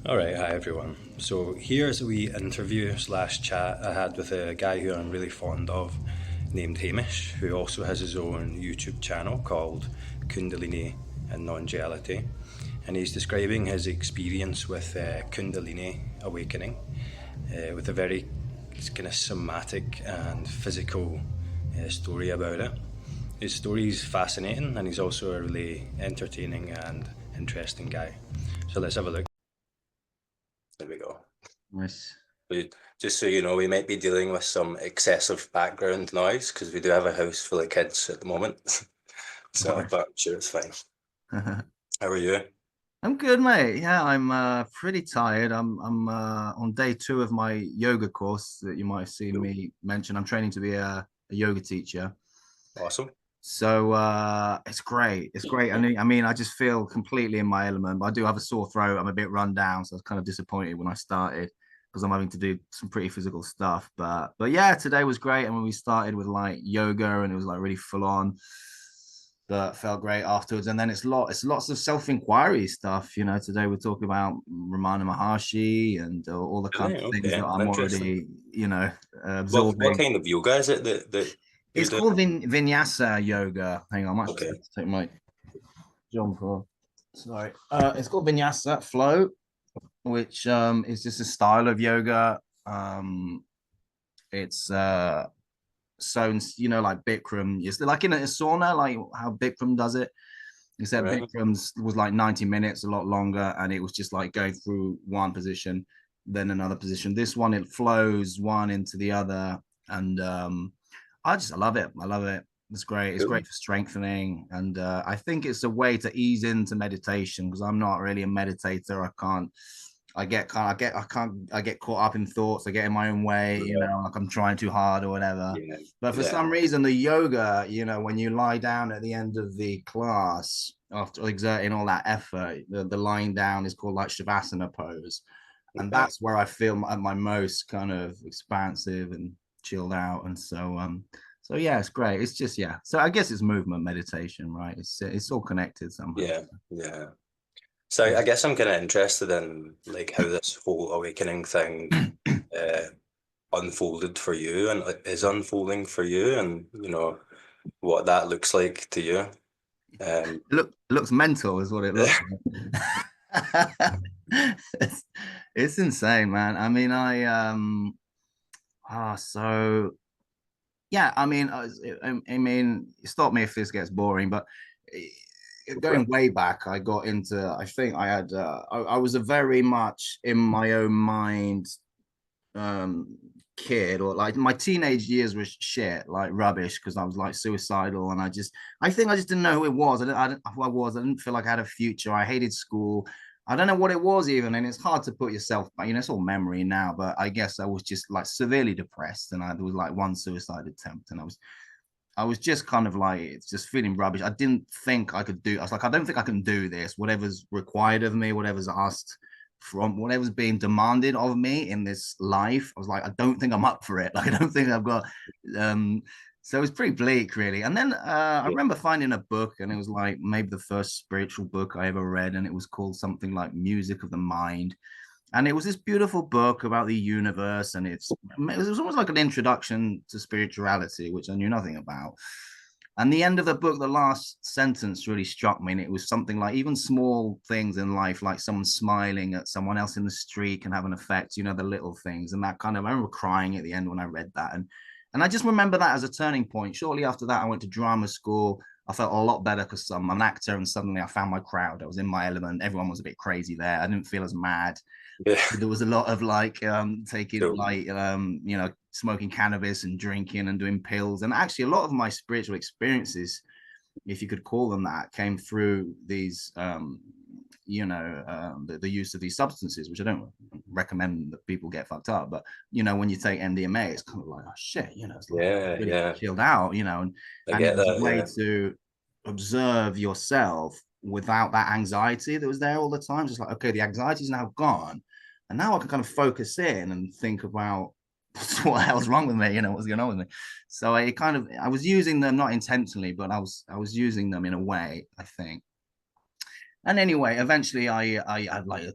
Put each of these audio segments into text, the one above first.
All right, hi everyone. So here's a wee interview slash chat I had with a guy who I'm really fond of, named Hamish, who also has his own YouTube channel called Kundalini and Nonduality, and he's describing his experience with Kundalini awakening, with a very kind of somatic and physical story about it. His story is fascinating, and he's also a really entertaining and interesting guy. So let's have a look. There we go. Nice. Just so you know, we might be dealing with some excessive background noise because we do have a house full of kids at the moment. So, Nice. but I'm sure it's fine. How are you? I'm good, mate. Yeah, I'm pretty tired. I'm on day two of my yoga course that you might have seen Cool. me mention. I'm training to be a yoga teacher. Awesome. So it's great. It's great. I mean, I just feel completely in my element, but I do have a sore throat. I'm a bit run down, so I was kind of disappointed when I started because I'm having to do some pretty physical stuff. But yeah, today was great. And when we started with like yoga and it was like really full on, but felt great afterwards. And then it's lots of self-inquiry stuff. Today we're talking about Ramana Maharshi and all the kind Really? of things that Okay. I'm Interesting. already, What absorbing. kind of yoga is it that you're It's doing? called Vinyasa yoga. Hang on, I might Okay. take my jumper. Sorry. It's called Vinyasa flow, which is just a style of yoga. It's so like Bikram, it's like in a sauna, like how Bikram does it. Except Right. Bikram's was like 90 minutes, a lot longer, and it was just like going through one position, then another position. This one it flows one into the other, and I love it. I love it. It's great. It's Cool. great for strengthening, and I think it's a way to ease into meditation because I'm not really a meditator. I can't. I get kind. I get. I can't. I get caught up in thoughts. I get in my own way. Right. Like I'm trying too hard or whatever. Yeah. But for Yeah. some reason, the yoga, when you lie down at the end of the class after exerting all that effort, the lying down is called like Shavasana pose, and Okay. that's where I feel at my most kind of expansive and chilled out. And so yeah, it's great. It's just yeah. So I guess it's movement meditation, right? It's all connected somehow. Yeah. Yeah. So I guess I'm kind of interested in like how this whole awakening thing uh, unfolded for you and is unfolding for you, and what that looks like to you. Looks mental is what it looks like. it's, it's insane, man. I mean, so yeah, I mean, stop me if this gets boring, but going way back, I got into, I think I had, I was a very much in my own mind um kid, or like my teenage years was shit, like rubbish, because I was like suicidal, and I think I just didn't know who it was. I didn't who I was. I didn't feel like I had a future. I hated school. I don't know what it was even, and it's hard to put yourself back. It's all memory now, but I guess I was just like severely depressed, and there was like one suicide attempt, and I was just kind of like, it's just feeling rubbish. I didn't think I could do. I was like, I don't think I can do this. Whatever's required of me, whatever's asked from, whatever's being demanded of me in this life, I was like, I don't think I'm up for it. Like, I don't think I've got. Um, so it was pretty bleak, really. And then I Yeah. remember finding a book, and it was like maybe the first spiritual book I ever read, and it was called something like Music of the Mind, and it was this beautiful book about the universe, and it was almost like an introduction to spirituality, which I knew nothing about. And the end of the book, the last sentence really struck me, and it was something like, even small things in life, like someone smiling at someone else in the street, can have an effect, the little things. And that kind of, I remember crying at the end when I read that. And I just remember that as a turning point. Shortly after that, I went to drama school. I felt a lot better because I'm an actor, and suddenly I found my crowd. I was in my element. Everyone was a bit crazy there. I didn't feel as mad. Yeah. There was a lot of like taking Cool. like smoking cannabis and drinking and doing pills, and actually a lot of my spiritual experiences, if you could call them that, came through these the use of these substances, which I don't recommend that people get fucked up, but when you take MDMA, it's kind of like, oh shit, it's like Yeah. really Yeah. chilled out, I and it get was a that. way Yeah. to observe yourself without that anxiety that was there all the time. Just like, okay, the anxiety is now gone, and now I can kind of focus in and think about what the hell's wrong with me, what's going on with me. So I was using them not intentionally, but I was using them in a way, I think. And anyway, eventually I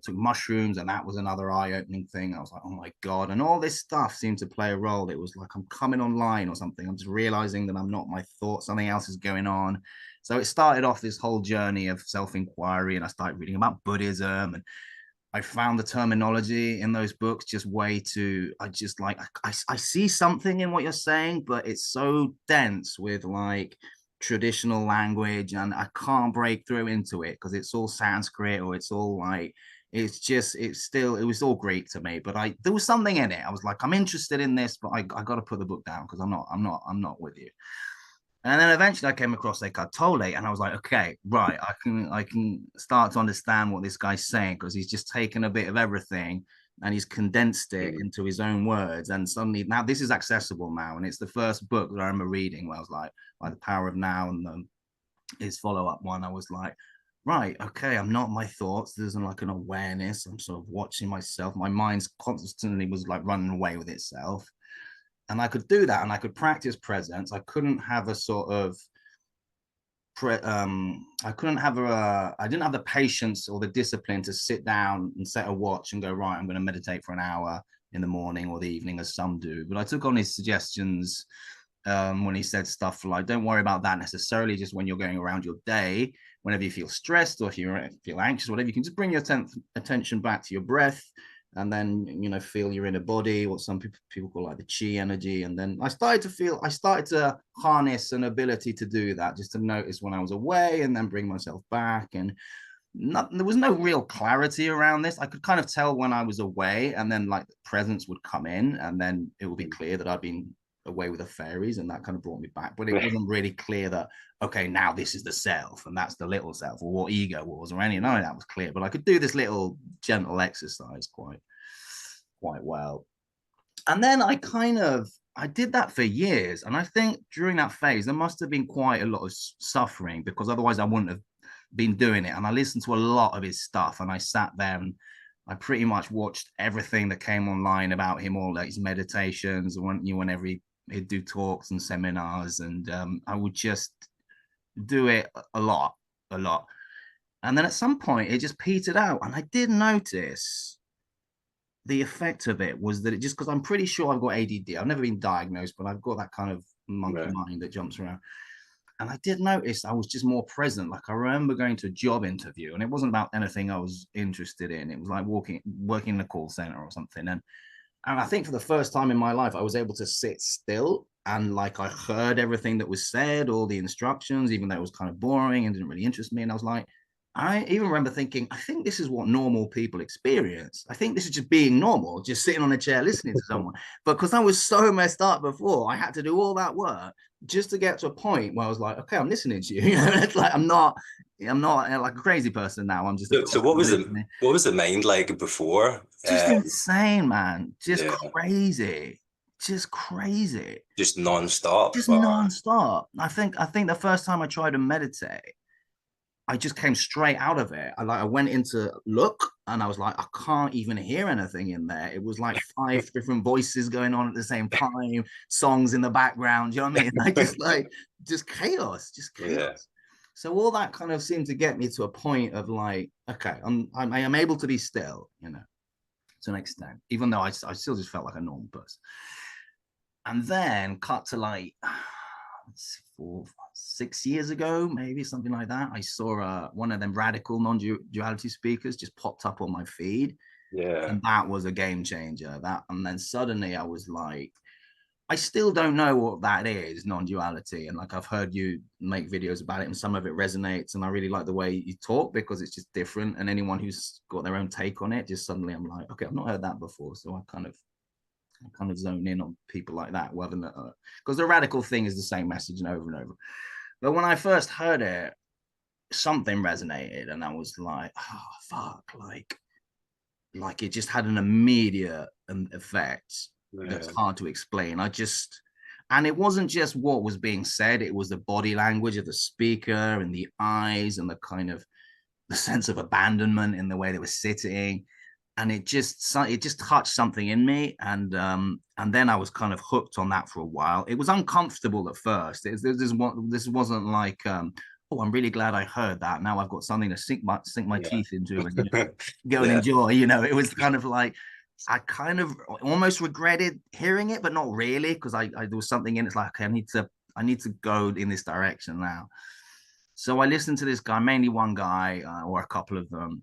took mushrooms, and that was another eye-opening thing. I was like, oh my God. And all this stuff seemed to play a role. It was like I'm coming online or something. I'm just realizing that I'm not my thoughts, something else is going on. So it started off this whole journey of self-inquiry, and I started reading about Buddhism, and I found the terminology in those books just way too. I just like I see something in what you're saying, but it's so dense with like traditional language, and I can't break through into it because it's all Sanskrit, or it's all like it was all Greek to me. But I there was something in it. I was like, I'm interested in this, but I got to put the book down because I'm not with you. And then eventually I came across Eckhart Tolle, and I was like, okay, right, I can start to understand what this guy's saying, because he's just taken a bit of everything and he's condensed it into his own words. And suddenly now this is accessible now. And it's the first book that I remember reading where I was like The Power of Now, and his follow-up one. I was like, right, okay, I'm not my thoughts. There's like an awareness. I'm sort of watching myself. My mind's constantly was like running away with itself, and I could do that, and I could practice presence. I couldn't have a sort of I didn't have the patience or the discipline to sit down and set a watch and go, right, I'm going to meditate for an hour in the morning or the evening, as some do. But I took on his suggestions when he said stuff like, don't worry about that necessarily, just when you're going around your day, whenever you feel stressed or if you feel anxious, whatever, you can just bring your attention back to your breath, and then feel your inner body, what some people call like the chi energy. And then I started to harness an ability to do that, just to notice when I was away and then bring myself back. And there was no real clarity around this. I could kind of tell when I was away, and then like the presence would come in, and then it would be clear that I'd been away with the fairies, and that kind of brought me back. But it wasn't really clear that, okay, now this is the self and that's the little self, or what ego was, or any. None of that was clear. But I could do this little gentle exercise quite well. And then I did that for years. And I think during that phase there must have been quite a lot of suffering, because otherwise I wouldn't have been doing it. And I listened to a lot of his stuff, and I sat there and I pretty much watched everything that came online about him, all like his meditations, whenever he'd do talks and seminars, and I would just do it a lot. And then at some point it just petered out, and I did notice the effect of it was that it just, because I'm pretty sure I've got ADD. I've never been diagnosed, but I've got that kind of monkey mind that jumps around. And I did notice I was just more present. Like I remember going to a job interview, and it wasn't about anything I was interested in. It was like working in a call center or something. And I think for the first time in my life, I was able to sit still, and like I heard everything that was said, all the instructions, even though it was kind of boring and didn't really interest me. And I was like, I even remember thinking, I think this is what normal people experience. I think this is just being normal, just sitting on a chair listening to someone. But because I was so messed up before, I had to do all that work just to get to a point where I was like, okay, I'm listening to you. It's like I'm not like a crazy person now. I'm just So what was the mind like before? Just insane, man. Just Yeah. crazy. Just crazy. Just non-stop. Just non-stop. I think the first time I tried to meditate, I just came straight out of it. I went into look, and I was like, I can't even hear anything in there. It was like 5 different voices going on at the same time, songs in the background. You know what I mean? I just chaos. Yeah. So all that kind of seemed to get me to a point of like, okay, I am able to be still, to an extent, even though I still just felt like a normal person. And then cut to like 6 years ago, maybe something like that, I saw one of them radical non-duality speakers just popped up on my feed. Yeah. And that was a game changer. And then suddenly I was like, I still don't know what that is, non-duality. And like I've heard you make videos about it, and some of it resonates. And I really like the way you talk, because it's just different. And anyone who's got their own take on it, just suddenly I'm like, okay, I've not heard that before. So I kind of zone in on people like that, whether because the radical thing is the same message and over and over. But when I first heard it, something resonated, and I was like, oh fuck, like it just had an immediate effect that's hard to explain. And it wasn't just what was being said, it was the body language of the speaker and the eyes and the kind of the sense of abandonment in the way they were sitting. And it just touched something in me, and then I was kind of hooked on that for a while. It was uncomfortable at first. This wasn't like oh, I'm really glad I heard that. Now I've got something to sink my teeth into and go and Yeah. enjoy. It was kind of like I kind of almost regretted hearing it, but not really, because I there was something in it. It's like, okay, I need to go in this direction now. So I listened to this guy, mainly one guy or a couple of them,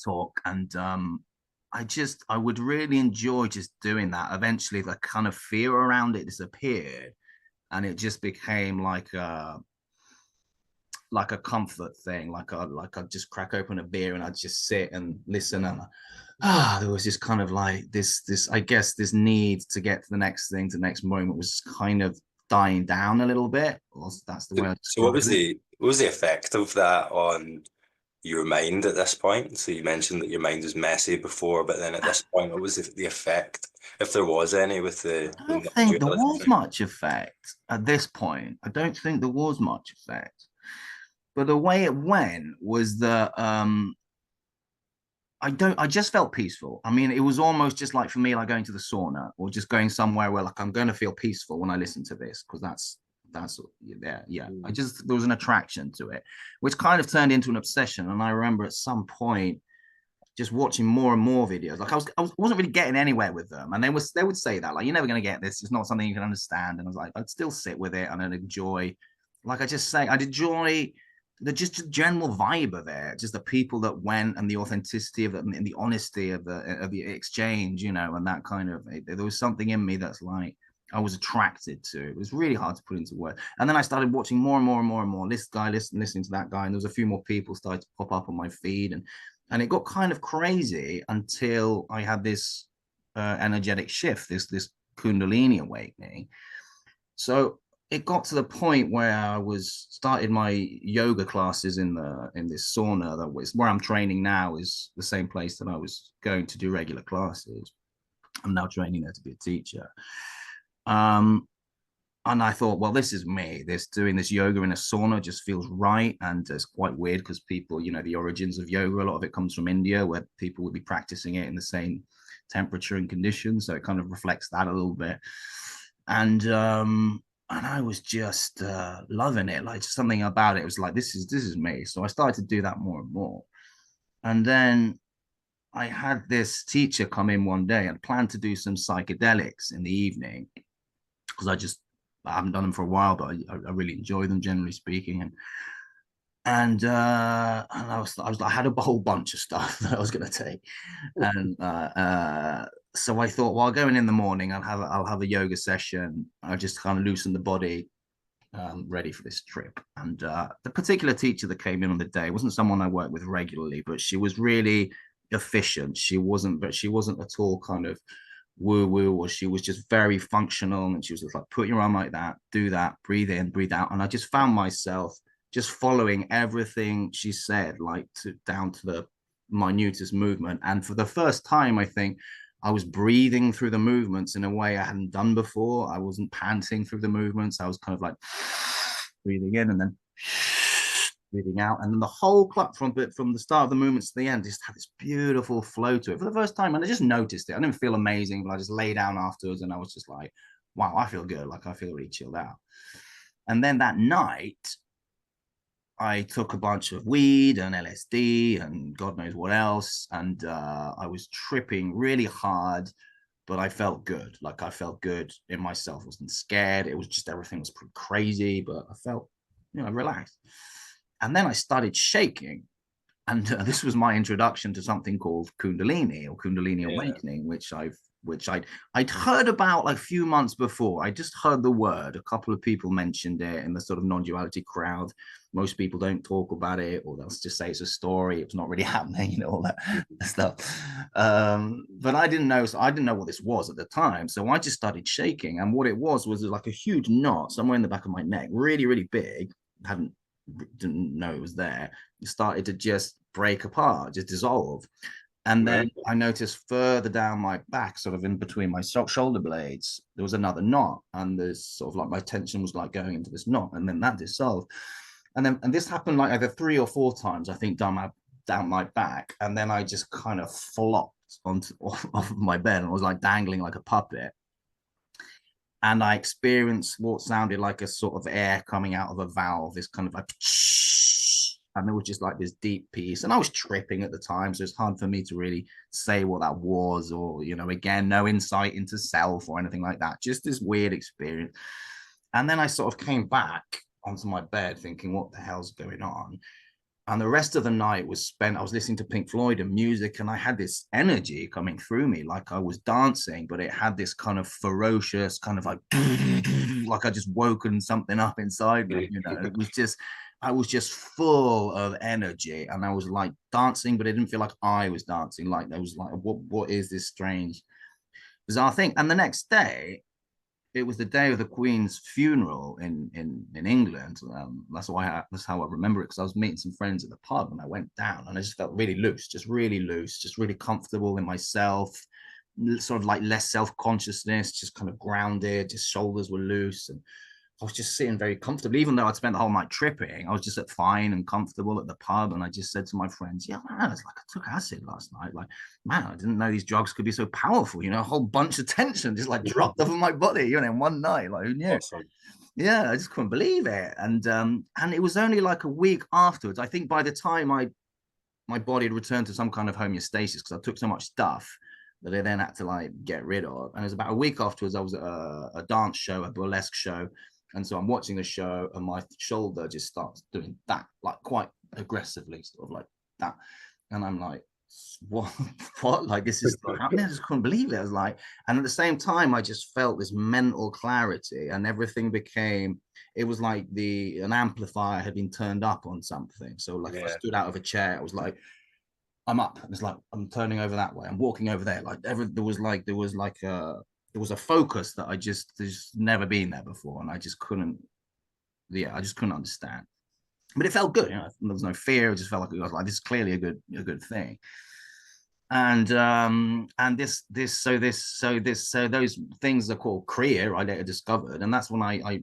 talk, and I would really enjoy just doing that. Eventually, the kind of fear around it disappeared, and it just became like a comfort thing. I'd just crack open a beer and I'd just sit and listen, and there was just kind of like this I guess this need to get to the next thing, to the next moment, was kind of dying down a little bit. That's the way I So what describe it. what was the effect of that on your mind at this point? So you mentioned that your mind was messy before, but then at this point, what was the effect, if there was any, with I the don't think there non-duality was thing? much effect at this point. I don't think there was much effect. But the way it went was that I just felt peaceful. I mean, it was almost just like for me, like going to the sauna or just going somewhere where like I'm going to feel peaceful when I listen to this, because that's yeah. I just, there was an attraction to it, which kind of turned into an obsession. And I remember at some point just watching more and more videos. Like I wasn't really getting anywhere with them, and they would say that like, you're never going to get this. It's not something you can understand. And I was like, I'd still sit with it and I'd enjoy. Like I just say, I'd enjoy the just general vibe of it, just the people that went, and the authenticity of it, and the honesty of the exchange, and that kind of. There was something in me that's like I was attracted to. It was really hard to put into words. And then I started watching more and more and more and more. This guy, listening to that guy, and there was a few more people started to pop up on my feed, and it got kind of crazy until I had this energetic shift, this Kundalini awakening. So it got to the point where I was started my yoga classes in this sauna that was where I'm training now, is the same place that I was going to do regular classes. I'm now training there to be a teacher. And I thought, well, this is me. Doing this yoga in a sauna just feels right, and it's quite weird because people, the origins of yoga, a lot of it comes from India, where people would be practicing it in the same temperature and conditions, so it kind of reflects that a little bit. And I was just loving it. Like, just something about it was like, this is me. So I started to do that more and more. And then I had this teacher come in one day and planned to do some psychedelics in the evening, because I haven't done them for a while, but I really enjoy them, generally speaking. And I had a whole bunch of stuff that I was going to take, and so I thought, well, I'll go in the morning. I'll have a yoga session. I'll just kind of loosen the body, ready for this trip. And the particular teacher that came in on the day wasn't someone I work with regularly, but she was really efficient. She wasn't at all kind of woo woo, or she was just very functional, and she was just like, put your arm like that, do that, breathe in, breathe out. And I just found myself just following everything she said, like down to the minutest movement. And for the first time, I think I was breathing through the movements in a way I hadn't done before. I wasn't panting through the movements. I was kind of like breathing in and then breathing out, and then the whole clap from the start of the movements to the end just had this beautiful flow to it for the first time. And I just noticed it. I didn't feel amazing, but I just lay down afterwards, and I was just like, wow, I feel good. Like, I feel really chilled out. And then that night, I took a bunch of weed and LSD and God knows what else, and I was tripping really hard, but I felt good. Like, I felt good in myself. I wasn't scared. It was just, everything was pretty crazy, but I felt, relaxed. And then I started shaking. And this was my introduction to something called Kundalini, or Kundalini awakening, which I'd heard about like a few months before. I just heard the word. A couple of people mentioned it in the sort of non-duality crowd. Most people don't talk about it, or they'll just say it's a story. It's not really happening, all that stuff. But I didn't know. So I didn't know what this was at the time. So I just started shaking, and what it was like a huge knot somewhere in the back of my neck, really, really big. Didn't know it was there. It started to just break apart, just dissolve. And then I noticed further down my back, sort of in between my shoulder blades, there was another knot, and there's sort of like my tension was like going into this knot, and then that dissolved. And this happened like either 3 or 4 times, I think, down my back, and then I just kind of flopped off of my bed and was like dangling like a puppet. and I experienced what sounded like a sort of air coming out of a valve, this kind of like, and there was just like this deep peace. And I was tripping at the time, so it's hard for me to really say what that was, or, you know, again, no insight into self or anything like that, just this weird experience. And then I sort of came back onto my bed thinking, what the hell's going on? And the rest of the night was spent, I was listening to Pink Floyd and music, and I had this energy coming through me, like I was dancing, but it had this kind of ferocious, kind of like I just woken something up inside me, you know. It was just, I was just full of energy, and I was like dancing, but it didn't feel like I was dancing. Like there was like, what is this strange, bizarre thing? And the next day, it was the day of the Queen's funeral in England. That's how I remember it, because I was meeting some friends at the pub, and I went down, and I just felt really loose, just really comfortable in myself, sort of like less self-consciousness, just kind of grounded, just shoulders were loose, and I was just sitting very comfortably, even though I'd spent the whole night tripping. I was just fine and comfortable at the pub. And I just said to my friends, yeah, man, it's like I took acid last night. Like, man, I didn't know these drugs could be so powerful. You know, a whole bunch of tension just like dropped off of my body, you know, in one night. Like, who knew? Awesome. Yeah, I just couldn't believe it. And it was only like a week afterwards. I think by the time my body had returned to some kind of homeostasis, because I took so much stuff that I then had to like get rid of. And it was about a week afterwards, I was at a dance show, a burlesque show. And so I'm watching the show, and my shoulder just starts doing that, like quite aggressively, sort of like that. And I'm like, what? What? Like, this is happening? I just couldn't believe it. I was like, and at the same time, I just felt this mental clarity, and everything became, it was like an amplifier had been turned up on something. So like, if I stood out of a chair, I was like, I'm up. And it's like, I'm turning over that way. I'm walking over there. Like, there was a focus that there's never been there before, and I just couldn't understand. But it felt good, you know. There was no fear. It just felt like, it was like, this is clearly a good thing. And those things are called Kriya, I later discovered, and that's when I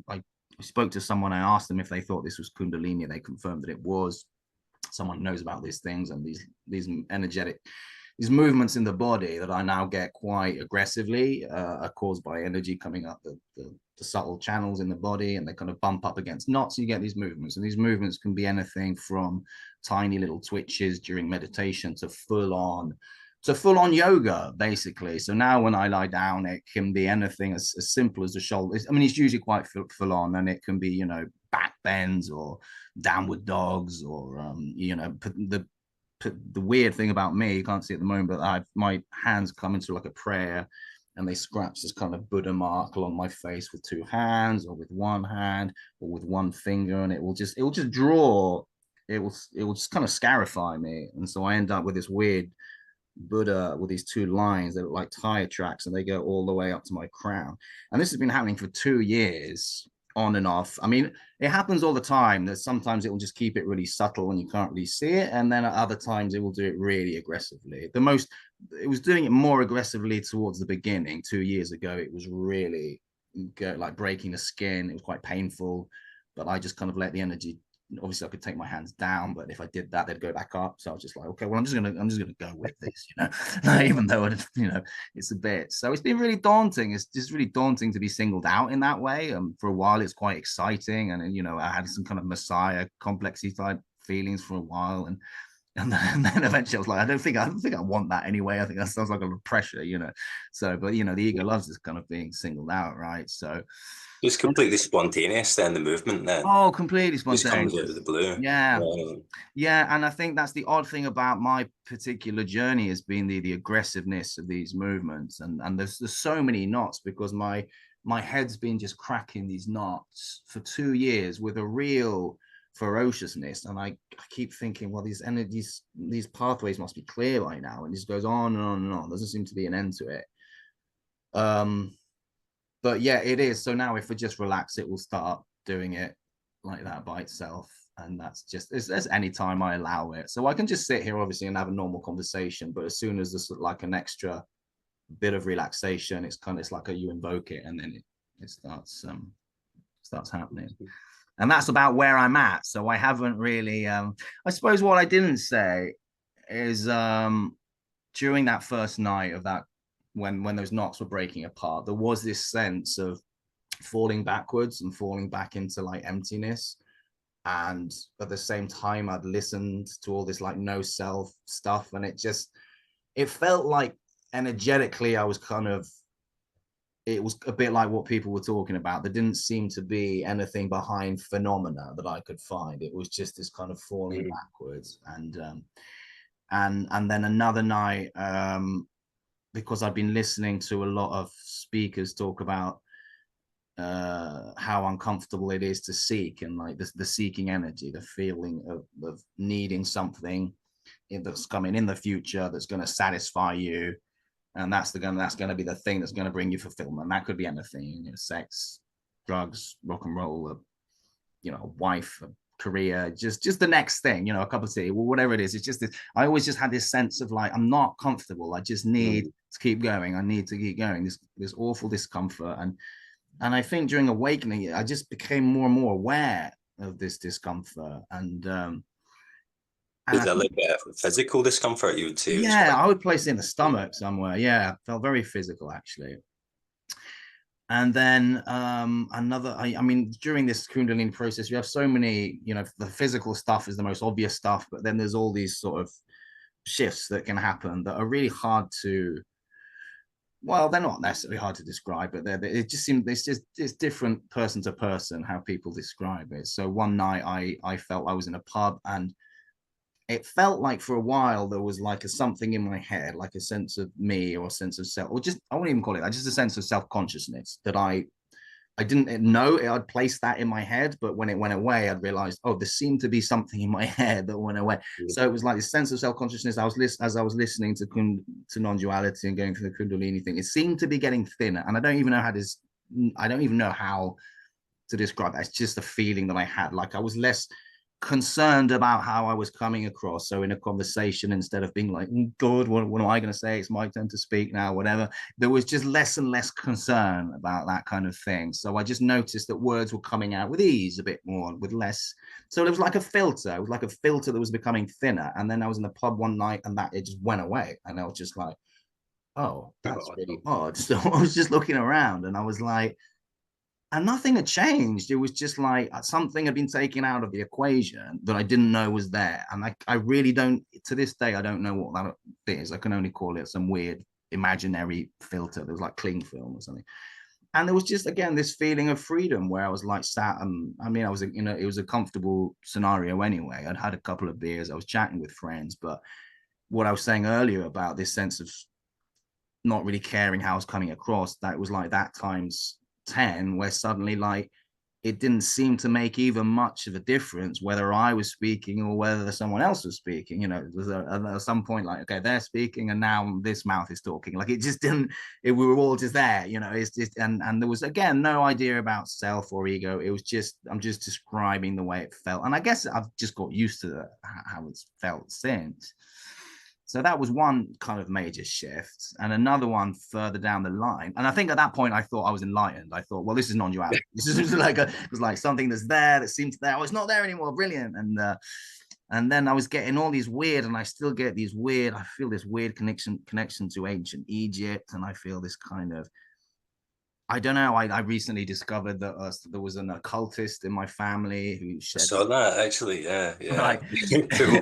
spoke to someone. I asked them if they thought this was Kundalini. They confirmed that it was. Someone knows about these things, and these energetic, these movements in the body that I now get quite aggressively are caused by energy coming up the subtle channels in the body, and they kind of bump up against knots. You get these movements, and these movements can be anything from tiny little twitches during meditation to full on yoga, basically. So now when I lie down, it can be anything as simple as the shoulders. I mean, it's usually quite full on, and it can be, you know, back bends or downward dogs, or you know, the weird thing about me, you can't see at the moment, but my hands come into like a prayer, and they scratch this kind of Buddha mark along my face with two hands, or with one hand, or with one finger, and it will just draw. It will just kind of scarify me, and so I end up with this weird Buddha with these two lines that look like tire tracks, and they go all the way up to my crown. And this has been happening for 2 years, on and off. I mean, it happens all the time. That sometimes it will just keep it really subtle and you can't really see it, and then at other times it will do it really aggressively. It was doing it more aggressively towards the beginning. 2 years ago, it was really like breaking the skin. It was quite painful, but I just kind of let the energy. Obviously, I could take my hands down, but if I did that, they'd go back up. So I was just like, okay, well, I'm just gonna go with this, you know, even though it's a bit. So it's been really daunting. It's just really daunting to be singled out in that way. For a while, it's quite exciting, and you know, I had some kind of messiah complexy type feelings for a while, and then eventually I was like, I don't think I want that anyway. I think that sounds like a lot of pressure, you know. So, but you know, the ego loves this kind of being singled out, right? So. It's completely spontaneous then, the movement then. Oh, completely Just comes spontaneous. out of the blue. Yeah. Yeah. And I think that's the odd thing about my particular journey, has been the aggressiveness of these movements. And there's so many knots, because my head's been just cracking these knots for 2 years with a real ferociousness. And I keep thinking, well, these energies, these pathways must be clear right now. And this goes on and on and on. There doesn't seem to be an end to it. But yeah, it is. So now if we just relax, it will start doing it like that by itself. And that's just, it's any time I allow it. So I can just sit here, obviously, and have a normal conversation. But as soon as there's like an extra bit of relaxation, it's like you invoke it, and then it starts happening. And that's about where I'm at. So I haven't really, I suppose what I didn't say is during that first night of that, when those knots were breaking apart, there was this sense of falling backwards and falling back into like emptiness. And at the same time, I'd listened to all this like no self stuff, and it felt like energetically I was kind of, it was a bit like what people were talking about. There didn't seem to be anything behind phenomena that I could find. It was just this kind of falling backwards. And then another night, because I've been listening to a lot of speakers talk about how uncomfortable it is to seek, and like the seeking energy, the feeling of needing something that's coming in the future that's going to satisfy you, and that's going to be the thing that's going to bring you fulfillment. That could be anything, you know, sex, drugs, rock and roll, you know, a wife, a career, just the next thing, you know, a cup of tea, whatever it is. It's just this, I always just had this sense of like, I'm not comfortable. I just need to keep going. I need to keep going. This awful discomfort. And I think during awakening, I just became more and more aware of this discomfort. And is that like a physical discomfort, you would say? Yeah, I would place it in the stomach somewhere. Yeah, felt very physical actually. And then I mean, during this Kundalini process, you have so many, you know, the physical stuff is the most obvious stuff, but then there's all these sort of shifts that can happen that are really hard to, well, they're not necessarily hard to describe, but it just seems it's different person to person how people describe it. So one night I felt I was in a pub, and it felt like for a while there was like something in my head, like a sense of me or a sense of self, or just, I wouldn't even call it that, just a sense of self-consciousness that I didn't know I'd placed that in my head, but when it went away, I'd realized, oh, there seemed to be something in my head that went away. So it was like this sense of self-consciousness. As I was listening to non-duality and going through the Kundalini thing, it seemed to be getting thinner. And I don't even know how to describe that. It's just a feeling that I had. Like I was less concerned about how I was coming across. So in a conversation, instead of being like, God, what am I going to say? It's my turn to speak now, whatever. There was just less and less concern about that kind of thing. So I just noticed that words were coming out with ease a bit more, with less. So it was like a filter. It was like a filter that was becoming thinner. And then I was in the pub one night, and that it just went away. And I was just like, oh, that's really odd. So I was just looking around, and I was like, and nothing had changed. It was just like something had been taken out of the equation that I didn't know was there. And I really don't, to this day, I don't know what that is. I can only call it some weird imaginary filter. There was like cling film or something. And there was just, again, this feeling of freedom where I was like sat, and I mean, I was, you know, it was a comfortable scenario anyway. I'd had a couple of beers, I was chatting with friends, but what I was saying earlier about this sense of not really caring how I was coming across, that was like that times 10, where suddenly like it didn't seem to make even much of a difference whether I was speaking or whether someone else was speaking. You know, it was at some point like, okay, they're speaking and now this mouth is talking. Like it just didn't, we were all just there, you know. It's just, and there was, again, no idea about self or ego. It was just, I'm just describing the way it felt, and I guess I've just got used to how it's felt since. So that was one kind of major shift, and another one further down the line. And I think at that point I thought I was enlightened. I thought, well, this is non-duality. This is like it was like something that's there that seems there. Oh, it's not there anymore. Brilliant. And then I was getting all these weird, and I still get these weird. I feel this weird connection to ancient Egypt, and I feel this kind of, I don't know. I recently discovered that there was an occultist in my family who I saw that actually. Yeah, yeah. Like, Cool.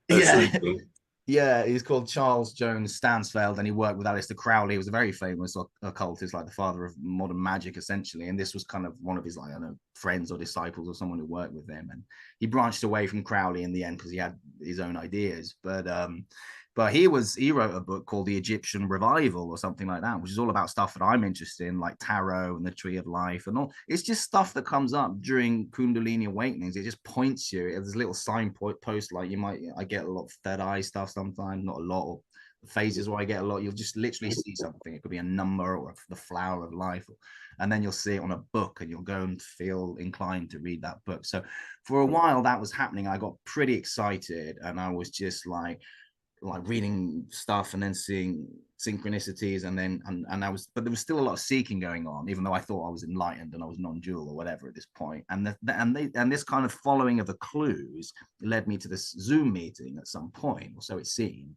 That's yeah. really cool. Yeah, he's called Charles Jones Stansfeld, and he worked with Aleister Crowley. He was a very famous occultist, like the father of modern magic, essentially. And this was kind of one of his, like, I don't know, friends or disciples or someone who worked with him. And he branched away from Crowley in the end because he had his own ideas. But he wrote a book called The Egyptian Revival or something like that, which is all about stuff that I'm interested in, like tarot and the Tree of Life and all. It's just stuff that comes up during Kundalini awakenings. It just points you. There's a little signpost, like I get a lot of third eye stuff sometimes, not a lot, or phases where I get a lot. You'll just literally see something. It could be a number or the flower of life, and then you'll see it on a book, and you'll go and feel inclined to read that book. So for a while that was happening. I got pretty excited, and I was just like reading stuff and then seeing synchronicities, and I was, but there was still a lot of seeking going on, even though I thought I was enlightened and I was non-dual or whatever at this point. And this kind of following of the clues led me to this Zoom meeting at some point, or so it seemed.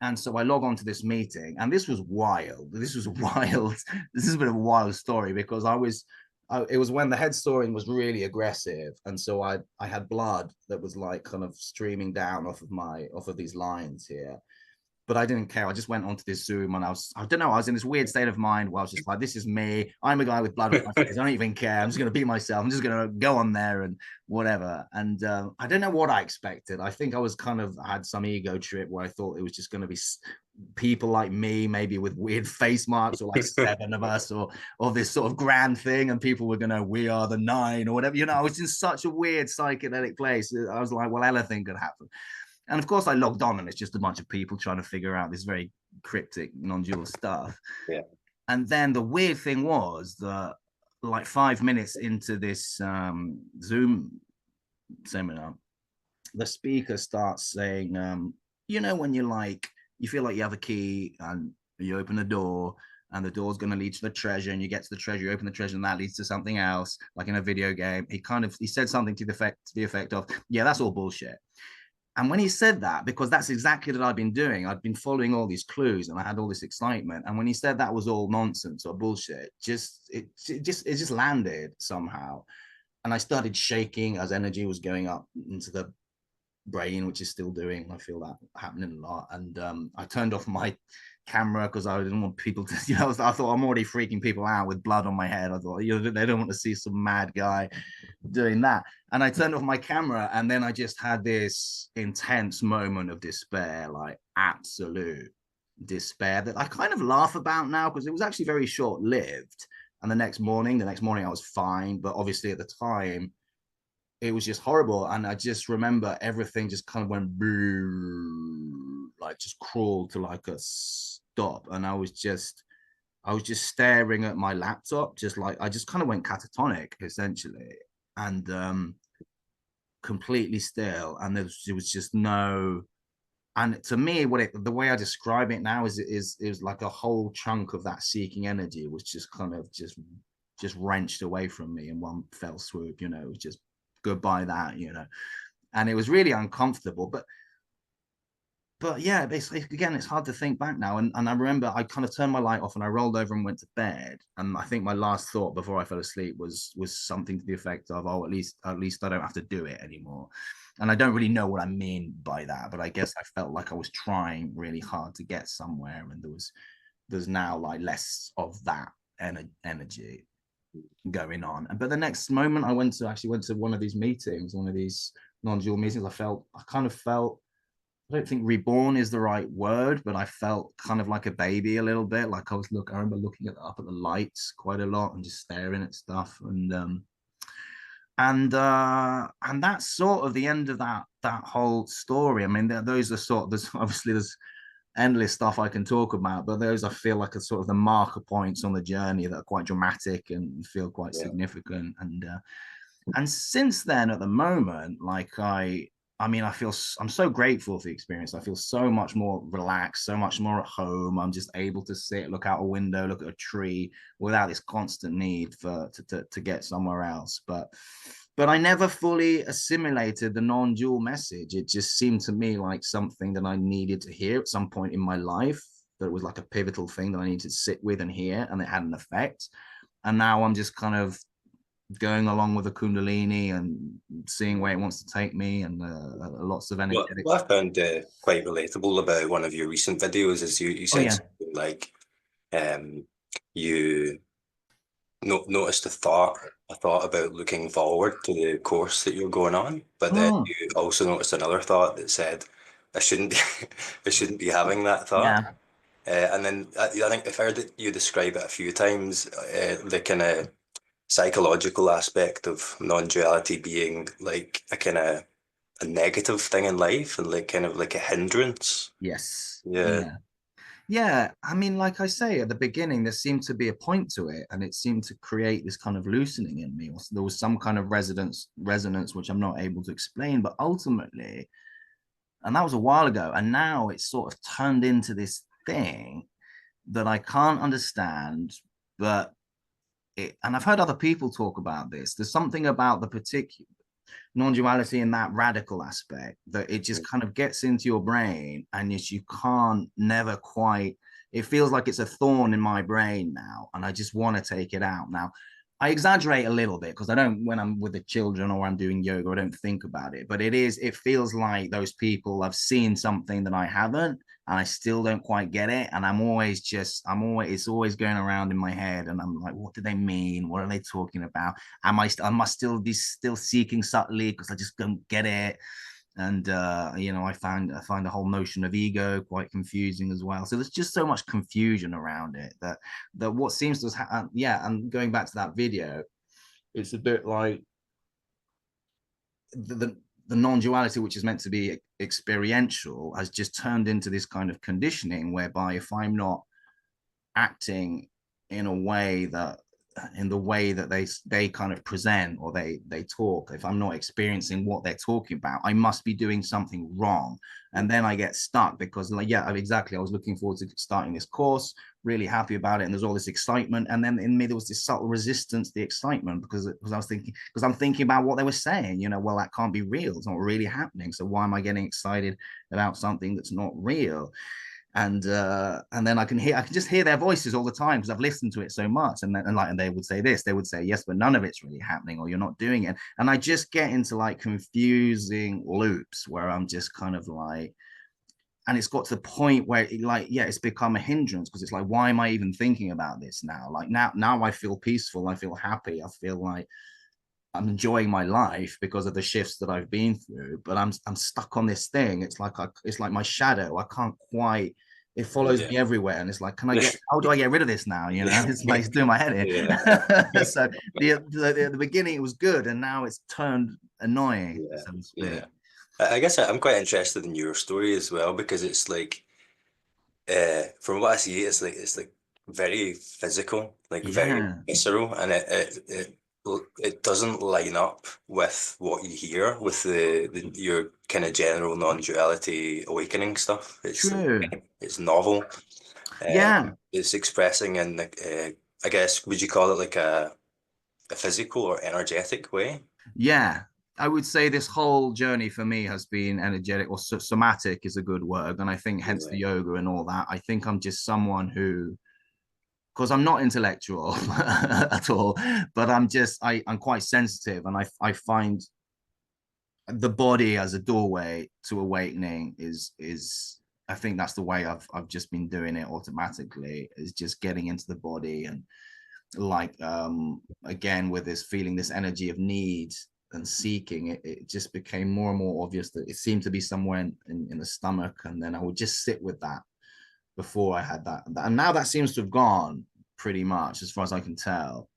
And so I log on to this meeting, and this was wild. This was wild. This has been a wild story because it was when the head storing was really aggressive, and so I had blood that was like kind of streaming down off of these lines here. But I didn't care. I just went onto this Zoom, and I don't know, I was in this weird state of mind where I was just like, this is me. I'm a guy with blood on my face. I don't even care. I'm just going to be myself. I'm just going to go on there and whatever. And I don't know what I expected. I think I had some ego trip where I thought it was just going to be people like me, maybe with weird face marks, or like 7 of us, or this sort of grand thing. And people were going to, we are the 9 or whatever. You know, I was in such a weird psychedelic place. I was like, well, anything could happen. And of course, I logged on, and it's just a bunch of people trying to figure out this very cryptic, non-dual stuff. Yeah. And then the weird thing was that, like 5 minutes into this Zoom seminar, the speaker starts saying, you know, when you feel like you have a key and you open a door, and the door's going to lead to the treasure, and you get to the treasure, you open the treasure, and that leads to something else, like in a video game. He said something to the effect of, yeah, that's all bullshit. And when he said that, because that's exactly what I'd been doing, I'd been following all these clues, and I had all this excitement. And when he said that was all nonsense or bullshit, it just landed somehow. And I started shaking as energy was going up into the brain, which is still doing. I feel that happening a lot. And I turned off my camera because I didn't want people to, you know, I thought I'm already freaking people out with blood on my head. I thought, you know, they don't want to see some mad guy doing that. And I turned off my camera, and then I just had this intense moment of despair, like absolute despair, that I kind of laugh about now because it was actually very short-lived. And the next morning I was fine, but obviously at the time it was just horrible. And I just remember everything just kind of went like just crawled to like a stop, and I was just staring at my laptop, just like I just kind of went catatonic essentially, and completely still. And there was just no, and to me, the way I describe it now is it was like a whole chunk of that seeking energy was just kind of just wrenched away from me in one fell swoop. You know, it was just goodbye that, you know. And it was really uncomfortable, but yeah, basically, again, it's hard to think back now. And I remember I kind of turned my light off, and I rolled over and went to bed. And I think my last thought before I fell asleep was something to the effect of, oh, at least I don't have to do it anymore. And I don't really know what I mean by that, but I guess I felt like I was trying really hard to get somewhere, and there's now like less of that energy going on. But the next moment I went to one of these meetings, one of these non-dual meetings, I kind of felt, I don't think reborn is the right word, but I felt kind of like a baby a little bit. Like I remember looking up at the lights quite a lot and just staring at stuff. And that's sort of the end of that whole story. I mean, there's obviously there's endless stuff I can talk about, but those I feel like are sort of the marker points on the journey that are quite dramatic and feel quite significant. And since then, at the moment, like I mean, I'm so grateful for the experience. I feel so much more relaxed, so much more at home. I'm just able to sit, look out a window, look at a tree without this constant need to get somewhere else. But I never fully assimilated the non-dual message. It just seemed to me like something that I needed to hear at some point in my life. That it was like a pivotal thing that I needed to sit with and hear, and it had an effect. And now I'm just kind of going along with the Kundalini and seeing where it wants to take me, and lots of energetic. What I found quite relatable about one of your recent videos is you said something like you noticed a thought about looking forward to the course that you're going on, but then you also noticed another thought that said, I shouldn't be having that thought. And then I think I've heard you describe it a few times, the kind of psychological aspect of non-duality being like a kind of a negative thing in life, and like kind of like a hindrance. Yes. Yeah. I mean, like I say, at the beginning, there seemed to be a point to it, and it seemed to create this kind of loosening in me. There was some kind of resonance, which I'm not able to explain, but ultimately, and that was a while ago, and now it's sort of turned into this thing that I can't understand, but and I've heard other people talk about this. There's something about the particular, non-duality in that radical aspect, that it just kind of gets into your brain and you can't never quite, it feels like it's a thorn in my brain now, and I just want to take it out. Now, I exaggerate a little bit because I don't, when I'm with the children or I'm doing yoga, I don't think about it, but it feels like those people have seen something that I haven't, and I still don't quite get it. And it's always going around in my head, and I'm like, what do they mean? What are they talking about? I must still be seeking subtly because I just don't get it. And I find the whole notion of ego quite confusing as well. So there's just so much confusion around it that what seems to and going back to that video, it's a bit like the non-duality, which is meant to be experiential, has just turned into this kind of conditioning whereby if I'm not acting in a way that in the way that they kind of present or they talk, if I'm not experiencing what they're talking about, I must be doing something wrong. And then I get stuck because exactly, I was looking forward to starting this course, really happy about it, and there's all this excitement, and then in me there was this subtle resistance to the excitement because I'm thinking about what they were saying, well, that can't be real, it's not really happening, so why am I getting excited about something that's not real? And then I can just hear their voices all the time because I've listened to it so much, and they would say this, they would say yes, but none of it's really happening, or you're not doing it, and I just get into like confusing loops where I'm just kind of like, and it's got to the point where it's become a hindrance because it's like, why am I even thinking about this now? Like now I feel peaceful, I feel happy, I feel like I'm enjoying my life because of the shifts that I've been through, but I'm stuck on this thing. It's like my shadow. I can't quite. It follows me everywhere, and it's like, how do I get rid of this now? It's like it's doing my head in. So the beginning it was good, and now it's turned annoying, so to speak. Yeah. I guess I'm quite interested in your story as well because it's like, from what I see, it's like very physical, like very visceral, and it doesn't line up with what you hear with your kind of general non-duality awakening stuff. It's True. It's novel. It's expressing in I guess, would you call it like a physical or energetic way? Yeah. I would say this whole journey for me has been energetic, or somatic is a good word. And I think hence the yoga and all that. I think I'm just someone who, because I'm not intellectual at all, but I'm quite sensitive, and I find the body as a doorway to awakening is I think that's the way I've just been doing it automatically, is just getting into the body, and like again with this feeling, this energy of need and seeking, it just became more and more obvious that it seemed to be somewhere in the stomach, and then I would just sit with that before I had that, and now that seems to have gone pretty much as far as I can tell.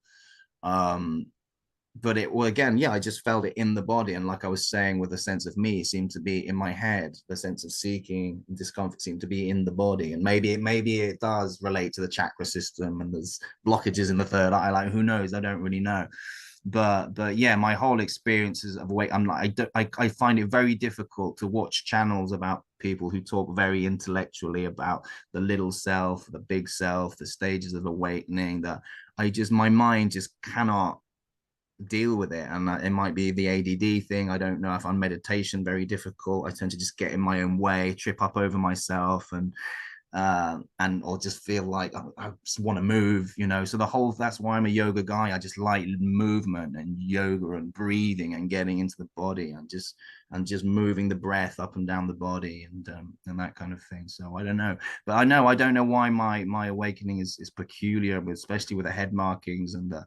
But I just felt it in the body, and like I was saying, with the sense of me seemed to be in my head, the sense of seeking and discomfort seemed to be in the body, and maybe it does relate to the chakra system, and there's blockages in the third eye, like who knows, I don't really know. But yeah, my whole experiences of weight, I'm like, I find it very difficult to watch channels about people who talk very intellectually about the little self, the big self, the stages of awakening, that my mind just cannot deal with it. And it might be the ADD thing, I don't know. I find meditation very difficult. I tend to just get in my own way, trip up over myself, and or just feel like I just want to move, so that's why I'm a yoga guy. I just like movement and yoga and breathing and getting into the body and just moving the breath up and down the body, and that kind of thing. So I don't know, but I don't know why my awakening is peculiar, especially with the head markings and the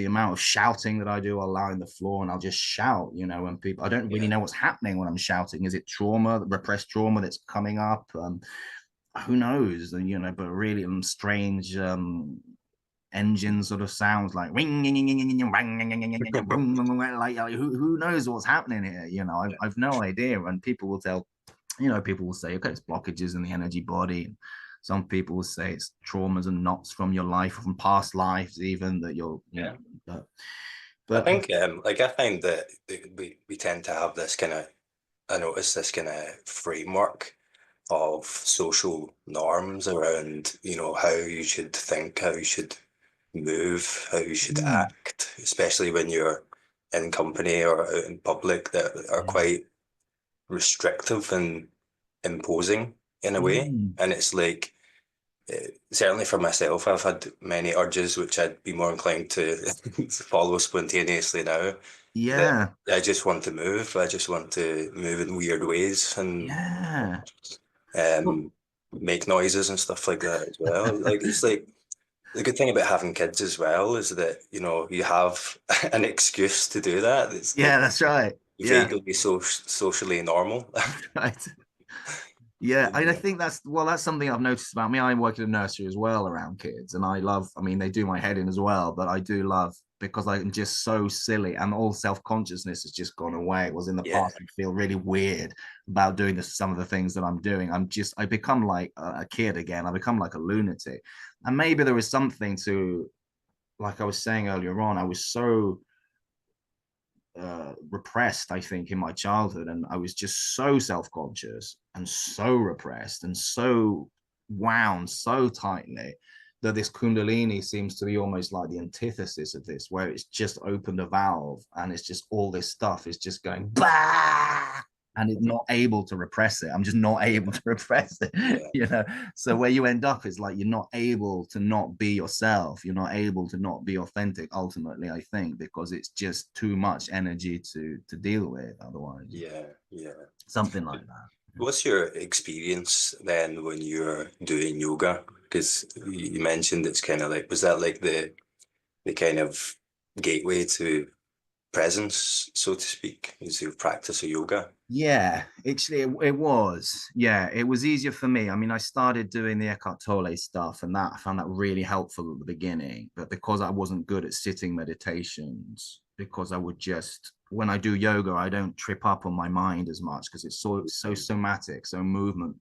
amount of shouting that I do. I'll lie on the floor and I'll just shout, when people, I don't really know what's happening when I'm shouting. Is it trauma, repressed trauma that's coming up? Who knows? But really strange engine sort of sounds like ring, like who knows what's happening here? I've no idea. And people will say, okay, it's blockages in the energy body. Some people will say it's traumas and knots from your life, from past lives, even that you're. But I think I find that we tend to have this kind of, I notice this kind of framework of social norms around, how you should think, how you should move, how you should act, especially when you're in company or out in public that are quite restrictive and imposing in a way. And it's like, certainly for myself, I've had many urges which I'd be more inclined to follow spontaneously now. That Yeah. I just want to move. I just want to move in weird ways and Yeah. um, make noises and stuff like that as well. Like it's like the good thing about having kids as well is that, you know, you have an excuse to do that. It's like Yeah, that's right. Yeah. vaguely socially normal. Right. Yeah, I think that's something I've noticed about me. I work in a nursery as well around kids, and I love, I mean, they do my head in as well, but I do love because I'm just so silly and all self-consciousness has just gone away. It was in the Yeah, past, I feel really weird about doing some of the things that I'm doing. I become like a kid again. I become like a lunatic. And maybe there was something to, like I was saying earlier on, I was so repressed, I think, in my childhood. And I was just so self conscious and so repressed and so wound so tightly that this Kundalini seems to be almost like the antithesis of this, where it's just opened a valve and it's just all this stuff is just going bah, and it's not able to repress it. I'm just not able to repress it, yeah, you know. So where you end up is like you're not able to not be yourself. You're not able to not be authentic. Ultimately, I think because it's just too much energy to deal with. Otherwise, yeah, yeah. something like that. What's your experience then when you're doing yoga? Because you mentioned it's kind of like, was that like the kind of gateway to presence, so to speak, is your practice of yoga? Yeah, actually, it was. Yeah, it was easier for me. I mean, I started doing the Eckhart Tolle stuff, and that I found that really helpful at the beginning. But because I wasn't good at sitting meditations, because I would just when I do yoga, I don't trip up on my mind as much because it's so somatic, so movement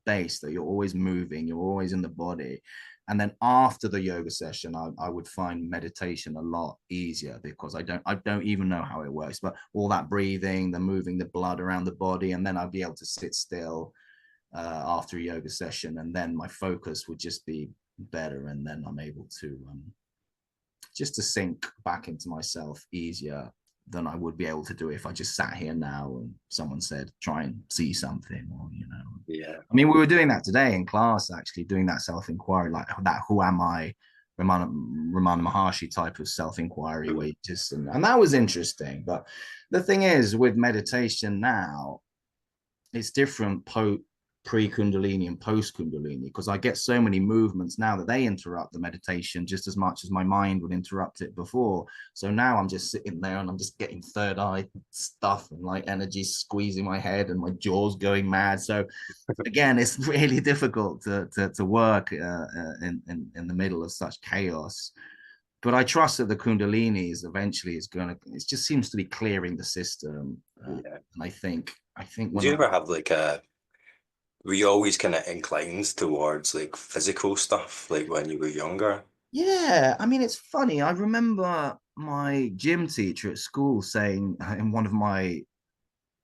based that you're always moving, you're always in the body. And then after the yoga session, I would find meditation a lot easier because I don't even know how it works, but all that breathing, the moving the blood around the body, and then I'd be able to sit still after a yoga session, and then my focus would just be better, and then I'm able to just to sink back into myself easier than I would be able to do if I just sat here now and someone said, try and see something, or, you know. Yeah. I mean, we were doing that today in class, actually, doing that self-inquiry, like that, who am I? Ramana Maharshi type of self-inquiry where you just, and that was interesting. But the thing is with meditation now, it's different pre-Kundalini and post-Kundalini because I get so many movements now that they interrupt the meditation just as much as my mind would interrupt it before. So now I'm just sitting there and I'm just getting third eye stuff and like energy squeezing my head and my jaw's going mad. So again, it's really difficult to work in the middle of such chaos. But I trust that the Kundalini is eventually is going to. It just seems to be clearing the system, Yeah. and I think Did you ever have like were you always kind of inclined towards like physical stuff, like when you were younger? Yeah, I mean, it's funny. I remember my gym teacher at school saying in one of my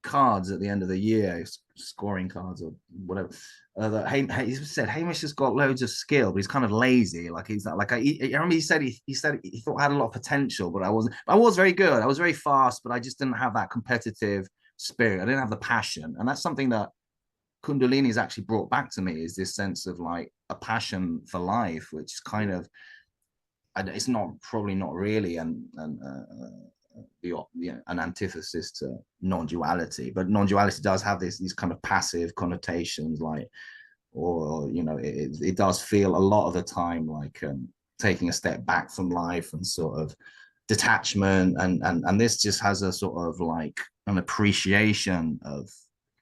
cards at the end of the year, scoring cards or whatever, that he said Hamish has got loads of skill, but he's kind of lazy. Like he's not like I remember he said he thought I had a lot of potential, but I wasn't. I was very good. I was very fast, but I just didn't have that competitive spirit. I didn't have the passion, and that's something that Kundalini has actually brought back to me is this sense of like a passion for life, which is kind of it's not probably not really an antithesis to non-duality, but non-duality does have these kind of passive connotations, like, or you know, it does feel a lot of the time like taking a step back from life and sort of detachment, and this just has a sort of like an appreciation of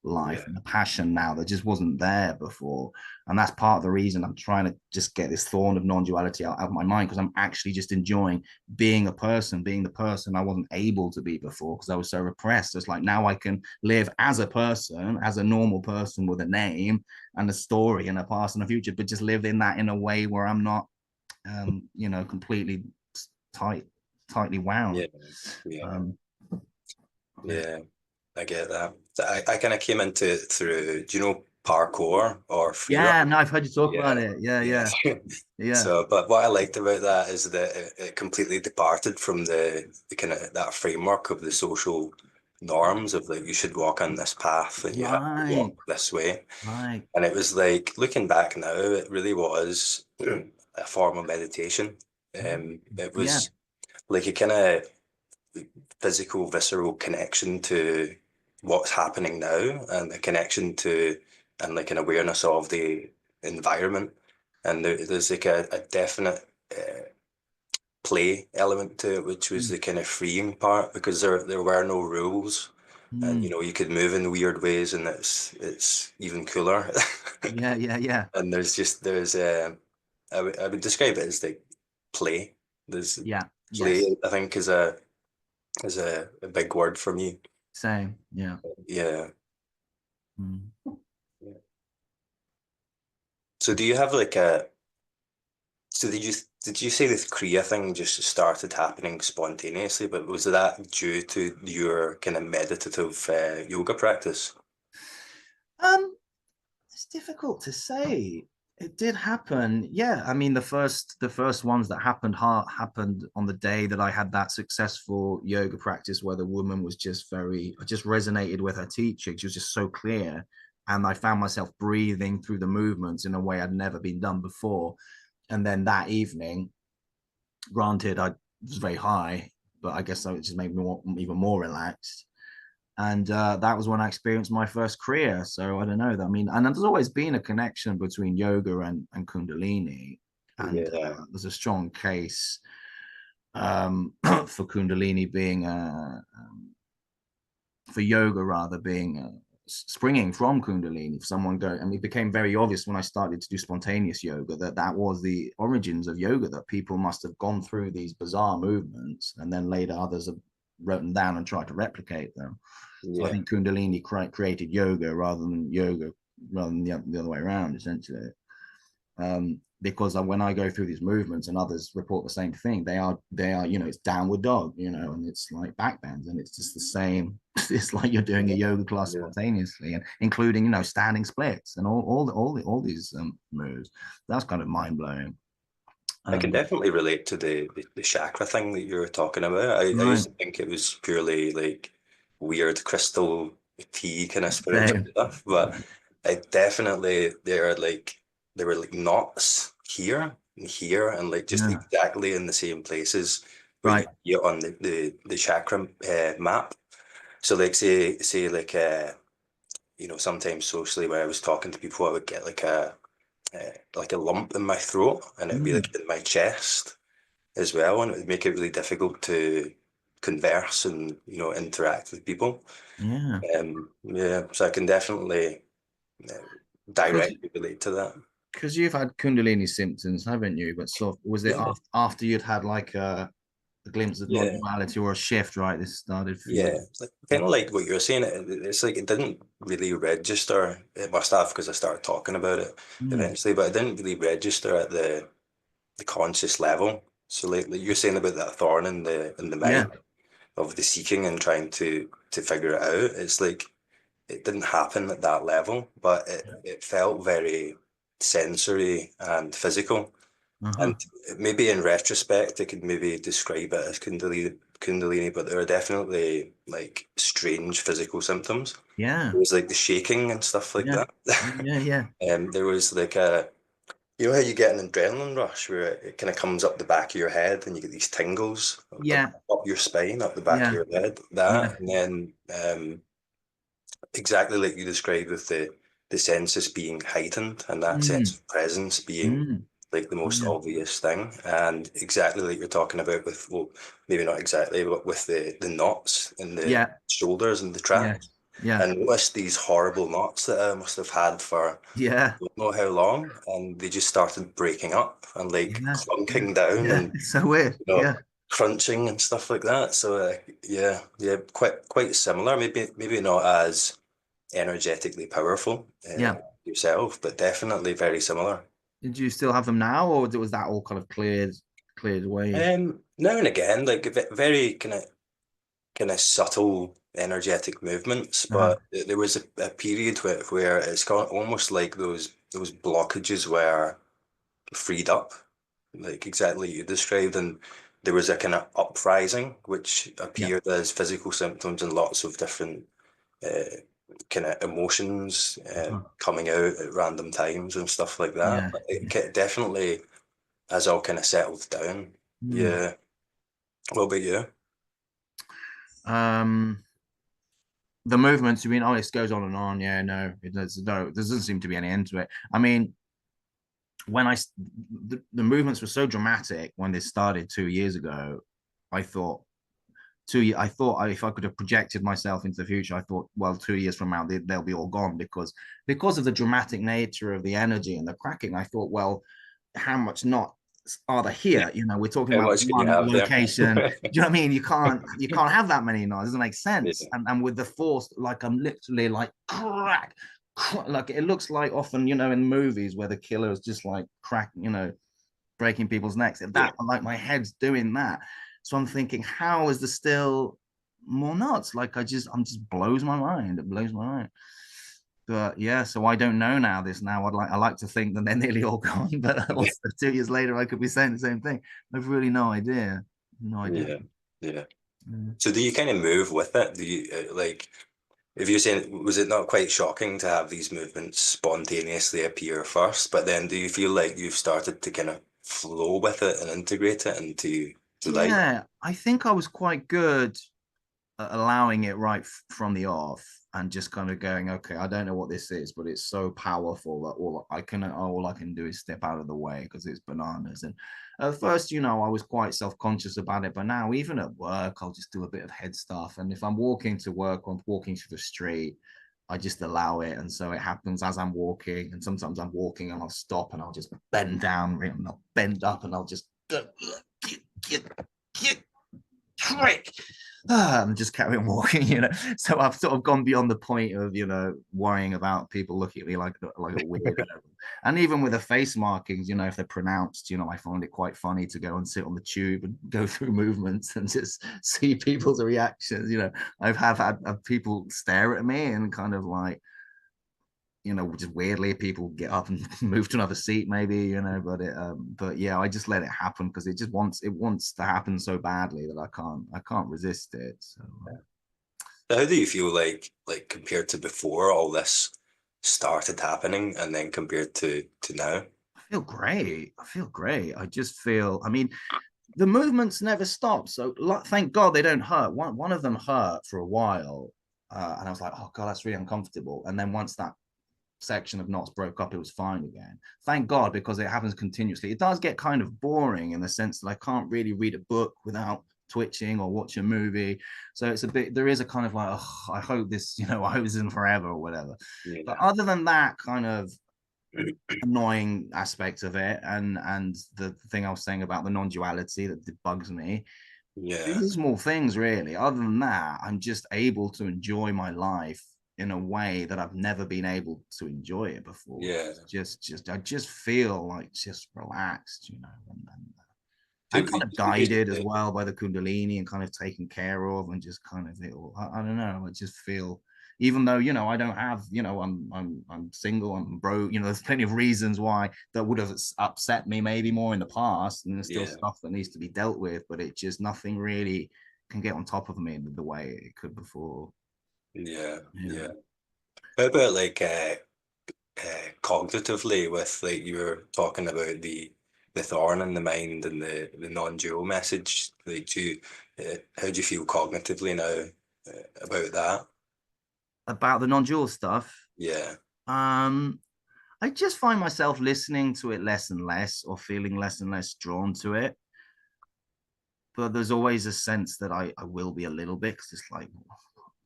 life and a passion now that just wasn't there before. And that's part of the reason I'm trying to just get this thorn of non-duality out of my mind, because I'm actually just enjoying being a person, being the person I wasn't able to be before because I was so repressed. It's like now I can live as a person, as a normal person with a name and a story and a past and a future, but just live in that in a way where I'm not you know, completely tightly wound. Yeah, yeah, um yeah. I get that. So I kind of came into it through, do you know parkour or free Yeah, running. no, I've heard you talk about Yeah, it. Yeah, yeah. yeah. So, but what I liked about that is that it completely departed from the kind of that framework of the social norms of like you should walk on this path and you have to Right, walk this way. right. And it was like looking back now, it really was a form of meditation. It Yeah. was like a kind of physical, visceral connection to what's happening now and a connection to and like an awareness of the environment. And there's like a definite play element to it, which was Mm, the kind of freeing part because there were no rules. And mm. you could move in weird ways and it's even cooler. Yeah, yeah, yeah. And there's I would describe it as like play. There's Yeah, yes. play, I think, is a big word for me. Same. Yeah. Yeah. Mm. So do you have like a so did you say this Kriya thing just started happening spontaneously, but was that due to your kind of meditative yoga practice? Um, it's difficult to say. It did happen. Yeah, I mean the first ones that happened on the day that I had that successful yoga practice where the woman was just I just resonated with her teaching. She was just so clear. And I found myself breathing through the movements in a way I'd never been done before. And then that evening, granted, I was very high, but I guess it just made me even more relaxed. And that was when I experienced my first Kriya. So I don't know. I mean, and there's always been a connection between yoga and Kundalini, and Yeah. there's a strong case for Kundalini being for yoga rather being springing from Kundalini. If someone go, and it became very obvious when I started to do spontaneous yoga that was the origins of yoga. That people must have gone through these bizarre movements, and then later others have written down and tried to replicate them. So I Yeah. think Kundalini created yoga rather than the other way around, essentially. Because when I go through these movements and others report the same thing, they are it's downward dog, and it's like back bends, and it's just the same. It's like you're doing a yoga class Yeah. spontaneously, and including standing splits and all these moves. That's kind of mind blowing. I can definitely relate to the chakra thing that you were talking about. I Right. used to think it was purely like weird crystal tea kind of spiritual Same. stuff, but I definitely there were like knots here and here and like just Yeah. exactly in the same places where you Right. see it on the chakra map. So like say like sometimes socially when I was talking to people I would get like a lump in my throat and it would be Mm. like in my chest as well, and it would make it really difficult to converse and interact with people. Yeah. Yeah, so I can definitely uh, Because directly relate to that. you've had Kundalini symptoms, haven't you? But sort of, was it Yeah, after you'd had like a glimpse of yeah, non-duality or a shift, right? This started for yeah. you. It's like, kind of like what you're saying. It's like it didn't really register. It must have because I started talking about it Mm. eventually, but it didn't really register at the conscious level. So like you're saying about that thorn in the Yeah. mind of the seeking and trying to figure it out. It's like it didn't happen at that level, but it felt very sensory and physical. And Uh-huh. maybe in retrospect, I could maybe describe it as Kundalini, but there are definitely like strange physical symptoms. Yeah. It was like the shaking and stuff like Yeah. that. Yeah. Yeah. There was like you know how you get an adrenaline rush where it kind of comes up the back of your head and you get these tingles Yeah. up your spine, up the back of Yeah. your head, Yeah. that, and then exactly like you described with the senses being heightened and that sense Mm. of presence being Mm. like the most Yeah. obvious thing, and exactly like you're talking about with, well, maybe not exactly, but with the knots in the Yeah. shoulders and the Yeah. traps. Yeah. I noticed these horrible knots that I must have had for Yeah. don't know how long, and they just started breaking up and like Yeah. Yeah. clunking down Yeah. and It's so weird. Yeah. crunching and stuff like that. So yeah, quite similar. Maybe not as energetically powerful Yeah. yourself, but definitely very similar. Did you still have them now, or was that all kind of cleared away? Now and again, like very kind of kind of subtle energetic movements, but there was a period where it's got almost like those blockages were freed up, like exactly you described, and there was a kind of uprising which Yeah. appeared as physical symptoms and lots of different kind of emotions coming out at random times and stuff like that. Yeah. But definitely has all kind of settled down. Mm. Yeah. What about you? The movements, you mean, oh, it goes on and on. Yeah, no, it does. No, there doesn't seem to be any end to it. I mean, when the movements were so dramatic when they started 2 years ago, I thought I thought if I could have projected myself into the future, I thought, well, 2 years from now they'll be all gone because of the dramatic nature of the energy and the cracking. I thought, well, how much not are there here? You know, we're talking How about much can you one have there? location. Do you know what I mean? You can't have that many knots. It doesn't make sense. Yeah. And with the force, like I'm literally like crack, like it looks like often, you know, in movies where the killer is just like crack, you know, breaking people's necks. Yeah. That like my head's doing that. So I'm thinking, how is there still more nuts? Like I'm just blows my mind. It blows my mind. But yeah, so I don't know now. I like to think that they're nearly all gone, but also 2 years later I could be saying the same thing. I've really no idea. No idea. Yeah. Yeah. Mm. So do you kind of move with it? Do you like if you're saying was it not quite shocking to have these movements spontaneously appear first, but then do you feel like you've started to kind of flow with it and integrate it into to life? Yeah, I think I was quite good allowing it right from the off and just kind of going, okay, I don't know what this is, but it's so powerful that all I can do is step out of the way because it's bananas. And at first, you know, I was quite self-conscious about it, but now even at work, I'll just do a bit of head stuff. And if I'm walking to work or I'm walking through the street, I just allow it. And so it happens as I'm walking. And sometimes I'm walking and I'll stop and I'll just bend down and I'll bend up and I'll just trick and just carry on walking, you know. So I've sort of gone beyond the point of, you know, worrying about people looking at me like a weirdo. And even with the face markings, you know, if they're pronounced, you know, I find it quite funny to go and sit on the tube and go through movements and just see people's reactions. You know, had people stare at me and kind of like, you know, just weirdly people get up and move to another seat, maybe, you know, but yeah, I just let it happen because it wants to happen so badly that I can't resist it. So So how do you feel like compared to before all this started happening and then compared to now? I feel great. I feel great. I just feel, I mean, the movements never stop. So thank God they don't hurt. One of them hurt for a while. And I was like, oh God, that's really uncomfortable. And then once that section of knots broke up, it was fine again. Thank God, because it happens continuously. It does get kind of boring in the sense that I can't really read a book without twitching or watch a movie. So it's a bit, there is a kind of like, oh, I hope this, you know, I hope this isn't forever or whatever. Yeah. But other than that kind of annoying aspect of it and the thing I was saying about the non-duality that bugs me, Yeah. these are small things really. Other than that, I'm just able to enjoy my life in a way that I've never been able to enjoy it before. Yeah. Just I just feel like just relaxed, you know, So and kind of guided as well by the Kundalini and kind of taken care of and just kind of I don't know. I just feel, even though, you know, I don't have, you know, I'm single, I'm broke, you know, there's plenty of reasons why that would have upset me maybe more in the past, and there's still yeah. stuff that needs to be dealt with, but it just nothing really can get on top of me the way it could before. Yeah. Yeah. Yeah. How about like cognitively with like you were talking about the thorn in the mind and the non-dual message, like do you how do you feel cognitively now about that? About the non-dual stuff, Yeah. um I just find myself listening to it less and less or feeling less and less drawn to it. But there's always a sense that I will be a little bit, because it's like,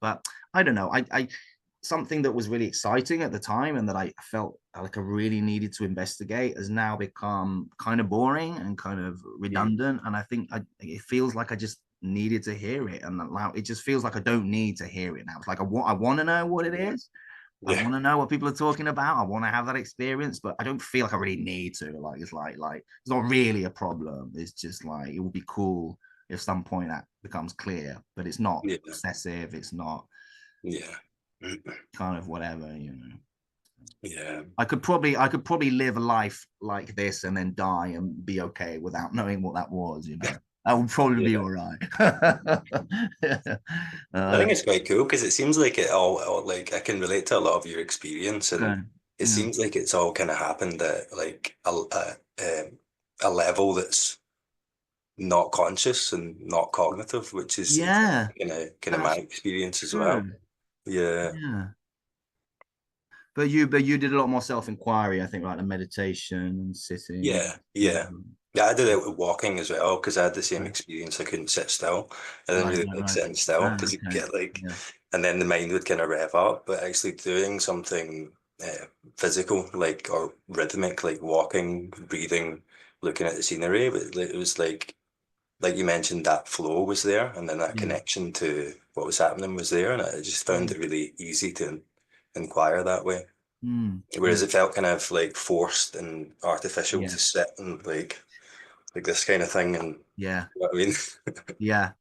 but I don't know. I something that was really exciting at the time and that I felt like I really needed to investigate has now become kind of boring and kind of Mm. redundant. And I think it feels like I just needed to hear it, and allow it just feels like I don't need to hear it now. It's like I want to know what it is. I Yeah. want to know what people are talking about. I want to have that experience, but I don't feel like I really need to. Like it's like it's not really a problem. It's just like it would be cool If some point that becomes clear, but it's not Yeah. obsessive, it's not Yeah. kind of whatever, you know. Yeah. I could probably live a life like this and then die and be okay without knowing what that was, you know. That would probably be Yeah. all right. I think it's quite cool because it seems like it all like I can relate to a lot of your experience, and okay. it Yeah. seems like it's all kind of happened at like a level that's not conscious and not cognitive, which is Yeah, kind of my that's experience as well. true. Yeah. Yeah. But you did a lot more self-inquiry, I think, like the meditation and sitting. Yeah, yeah. Yeah, I did it with walking as well because I had the same experience. I couldn't sit still. I didn't Right, really right, like right. sitting still Ah, because you okay. get like, Yeah. and then the mind would kind of rev up. But actually doing something physical, like or rhythmic, like walking, breathing, looking at the scenery, but it was like you mentioned, that flow was there, and then that Yeah. connection to what was happening was there, and I just found Mm, it really easy to inquire that way. yeah. Whereas it felt kind of like forced and artificial Yeah. to sit and like this kind of thing, and Yeah. you know what I mean? Yeah.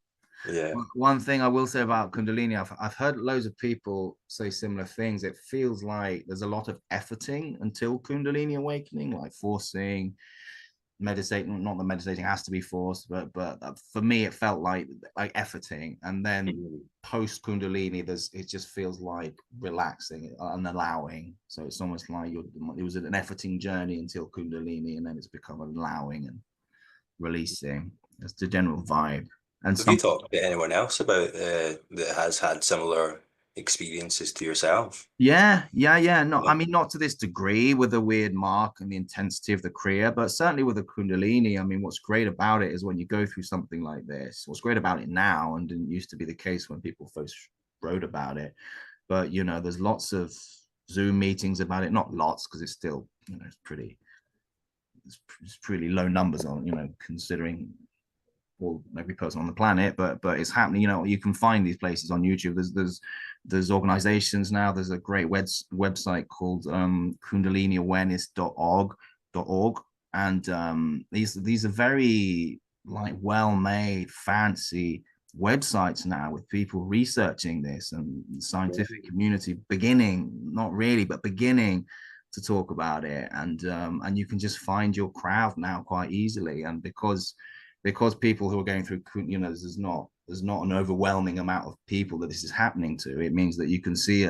Yeah. One thing I will say about Kundalini, I've heard loads of people say similar things. It feels like there's a lot of efforting until Kundalini awakening, like forcing, meditating. Not that meditating has to be forced, but for me, it felt like efforting, and then Mhm. post Kundalini, it just feels like relaxing and allowing. So it's almost like it was an efforting journey until Kundalini, and then it's become allowing and releasing. That's the general vibe. And Have you some talked to anyone else about that has had similar experiences to yourself? Yeah. Not, Yeah. I mean, not to this degree with the weird mark and the intensity of the Kriya, but certainly with the Kundalini. I mean, what's great about it is when you go through something like this, what's great about it now, and didn't used to be the case when people first wrote about it, but you know, there's lots of Zoom meetings about it, not lots, because it's still, you know, it's pretty low numbers on, you know, considering all every person on the planet, but it's happening. You know, you can find these places on YouTube. There's organizations now. There's a great website called kundaliniawareness.org, and these are very like well-made, fancy websites now with people researching this, and the scientific community beginning, not really, but beginning to talk about it, and you can just find your crowd now quite easily, and because people who are going through, you know, there's not an overwhelming amount of people that this is happening to. It means that you can see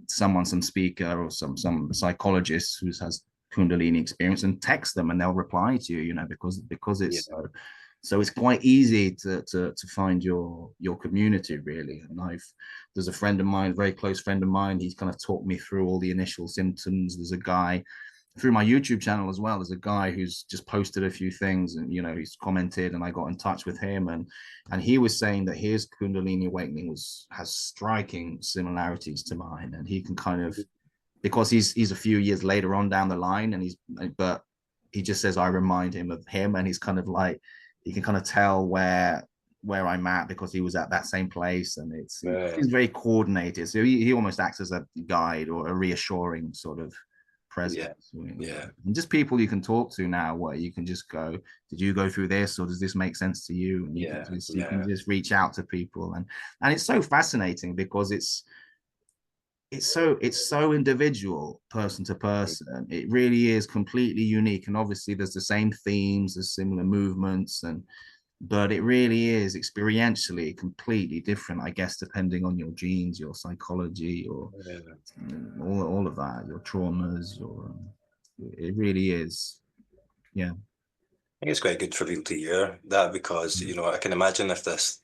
some speaker or some psychologist who has Kundalini experience and text them, and they'll reply to you, you know, because Yeah. it's so it's quite easy to find your community really. And there's a friend of mine, a very close friend of mine, he's kind of talked me through all the initial symptoms. There's a guy through my YouTube channel as well. There's a guy who's just posted a few things, and you know, he's commented, and I got in touch with him, and he was saying that his Kundalini awakening has striking similarities to mine, and he can kind of, because he's a few years later on down the line, and but he just says I remind him of him, and he's kind of like, he can kind of tell where I'm at because he was at that same place, and he's very coordinated. So he almost acts as a guide or a reassuring sort of Yeah. presence. Yeah. And just people you can talk to now, where you can just go, did you go through this, or does this make sense to you? And Yeah. you can Yeah. just reach out to people, and it's so fascinating because it's so individual, person to person. It really is completely unique, and obviously there's the same themes, there's similar movements, and but it really is experientially completely different, I guess, depending on your genes, your psychology, your Yeah. all of that, your traumas, it really is. Yeah. I think it's quite good for people to hear that because, I can imagine if this,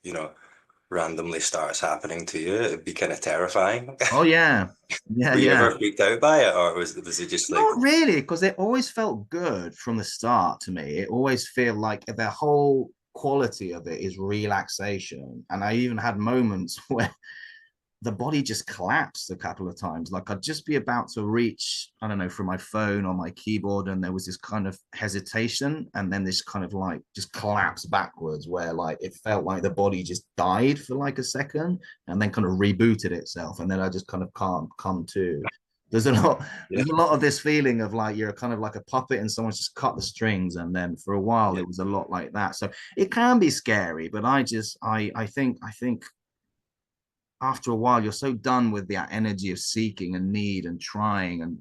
randomly starts happening to you, it'd be kind of terrifying. Oh yeah. Yeah, Were you yeah. ever freaked out by it, or was it just like, Not really, because it always felt good from the start to me. It always felt like the whole quality of it is relaxation. And I even had moments where the body just collapsed a couple of times. Like I'd just be about to reach, I don't know, from my phone or my keyboard, and there was this kind of hesitation, and then this kind of like just collapse backwards, where like it felt like the body just died for like a second, and then kind of rebooted itself, and then I just kind of can't come to. There's a lot, Yeah. there's a lot of this feeling of like you're kind of like a puppet and someone's just cut the strings, and then for a while Yeah. it was a lot like that. So it can be scary, but I think after a while you're so done with that energy of seeking and need and trying, and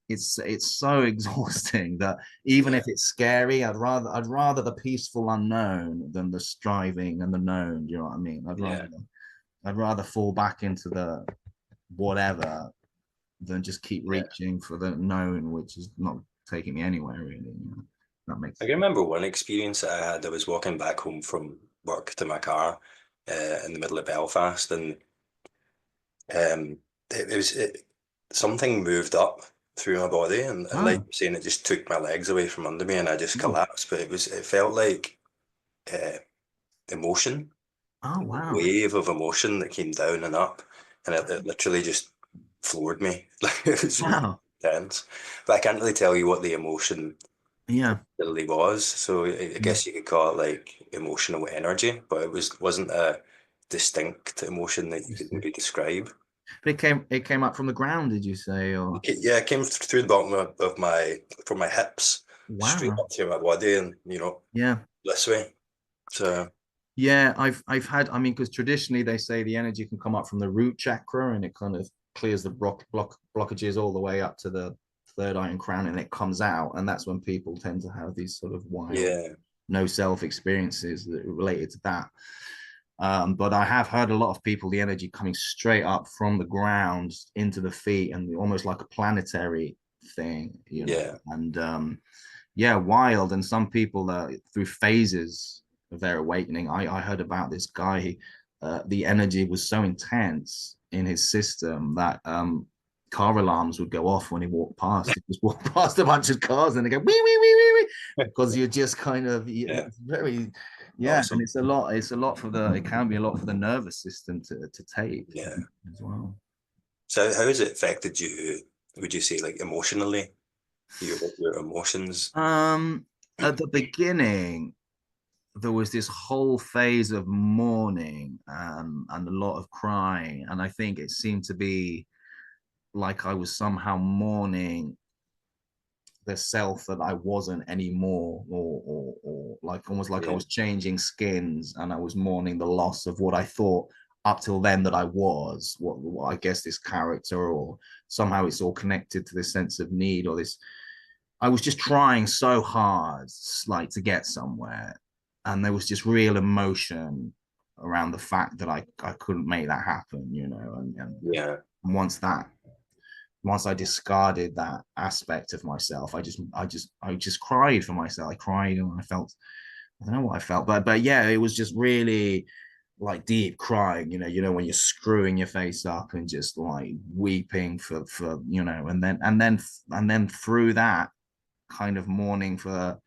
it's so exhausting that even Yeah. if it's scary, I'd rather the peaceful unknown than the striving and the known. Do you know what I mean? Yeah. I'd rather fall back into the whatever than just keep Yeah. reaching for the known, which is not taking me anywhere really. That makes I can remember one experience that I had. I was walking back home from work to my car in the middle of Belfast, and um, something moved up through my body, and like oh, you're saying, it just took my legs away from under me, and I just oh, collapsed. But it felt like uh, emotion, oh, a wow, wave of emotion that came down and up, and it literally just floored me. Like it was really wow, intense. But I can't really tell you what the emotion yeah, really was. So I mm. guess you could call it like emotional energy, but wasn't a distinct emotion that you could Interesting. maybe describe. But it came up from the ground, did you say? Or Yeah, it came through the bottom of my from my hips straight wow, up through my body, and yeah. this way. So Yeah, I've had, I mean, because traditionally they say the energy can come up from the root chakra and it kind of clears the blockages all the way up to the third eye and crown, and it comes out. And that's when people tend to have these sort of wild, yeah, no self experiences that are related to that. But I have heard a lot of people, the energy coming straight up from the ground into the feet and almost like a planetary thing, yeah, and yeah, wild. And some people through phases of their awakening. I heard about this guy. The energy was so intense in his system that car alarms would go off when he walked past. He just walked past a bunch of cars and they go wee wee wee wee wee because you're just kind of yeah, it's very yeah, and awesome. it's a lot for the it can be a lot for the nervous system to take Yeah. as well. So how has it affected you? Would you say like emotionally, your emotions? Um, at the beginning, there was this whole phase of mourning and a lot of crying. And I think it seemed to be like I was somehow mourning the self that I wasn't anymore, or like almost like I Yeah, was changing skins and I was mourning the loss of what I thought up till then that I was, what I guess this character, or somehow it's all connected to this sense of need or this. I was just trying so hard, like to get somewhere, and there was just real emotion around the fact that I couldn't make that happen, and yeah. once I discarded that aspect of myself, I just cried for myself. I cried and I felt, I don't know what I felt, but yeah, it was just really like deep crying, when you're screwing your face up and just like weeping for and then through that kind of mourning for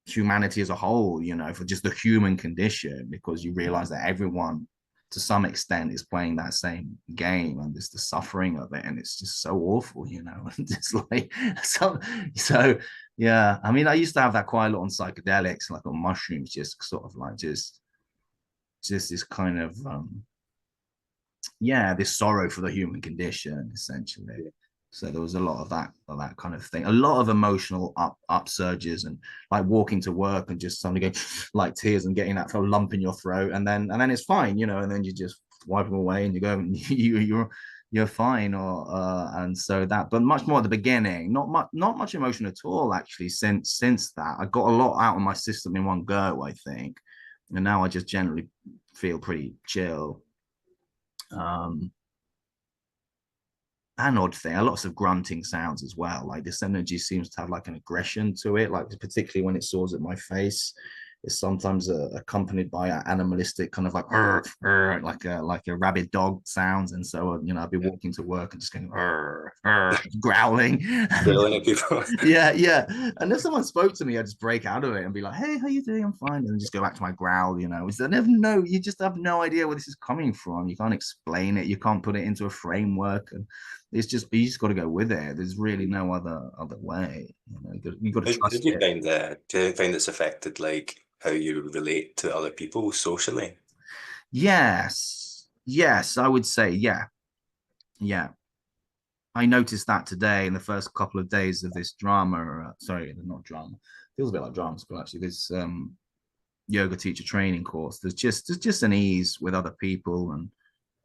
humanity as a whole, for just the human condition, because you realize that everyone to some extent is playing that same game, and there's the suffering of it, and it's just so awful, and it's like so yeah. I mean, I used to have that quite a lot on psychedelics, like on mushrooms, just sort of like just this kind of yeah, this sorrow for the human condition, essentially. So there was a lot of that kind of thing, a lot of emotional upsurges, and like walking to work and just suddenly going like tears and getting that sort of lump in your throat, and then it's fine, and then you just wipe them away and you go, you're fine, or and so that, but much more at the beginning, not much emotion at all actually. Since that, I got a lot out of my system in one go, I think, and now I just generally feel pretty chill. Um, an odd thing, lots of grunting sounds as well. Like this energy seems to have like an aggression to it, like particularly when it soars at my face. It's sometimes accompanied by an animalistic kind of like like a rabid dog sounds, and so I'd be Yeah. walking to work and just going growling, Brilliant at people. yeah, yeah. And if someone spoke to me, I'd just break out of it and be like, "Hey, how you doing? I'm fine," and just go back to my growl. It's I never know. You just have no idea where this is coming from. You can't explain it. You can't put it into a framework, and it's just you just got to go with it. There's really no other way. You got to How trust did you it. find that? Do you find it's affected like how you relate to other people socially? Yes, yes, I would say yeah, yeah. I noticed that today in the first couple of days of this drama. Sorry, not drama. Feels a bit like drama school actually. This yoga teacher training course. There's just an ease with other people and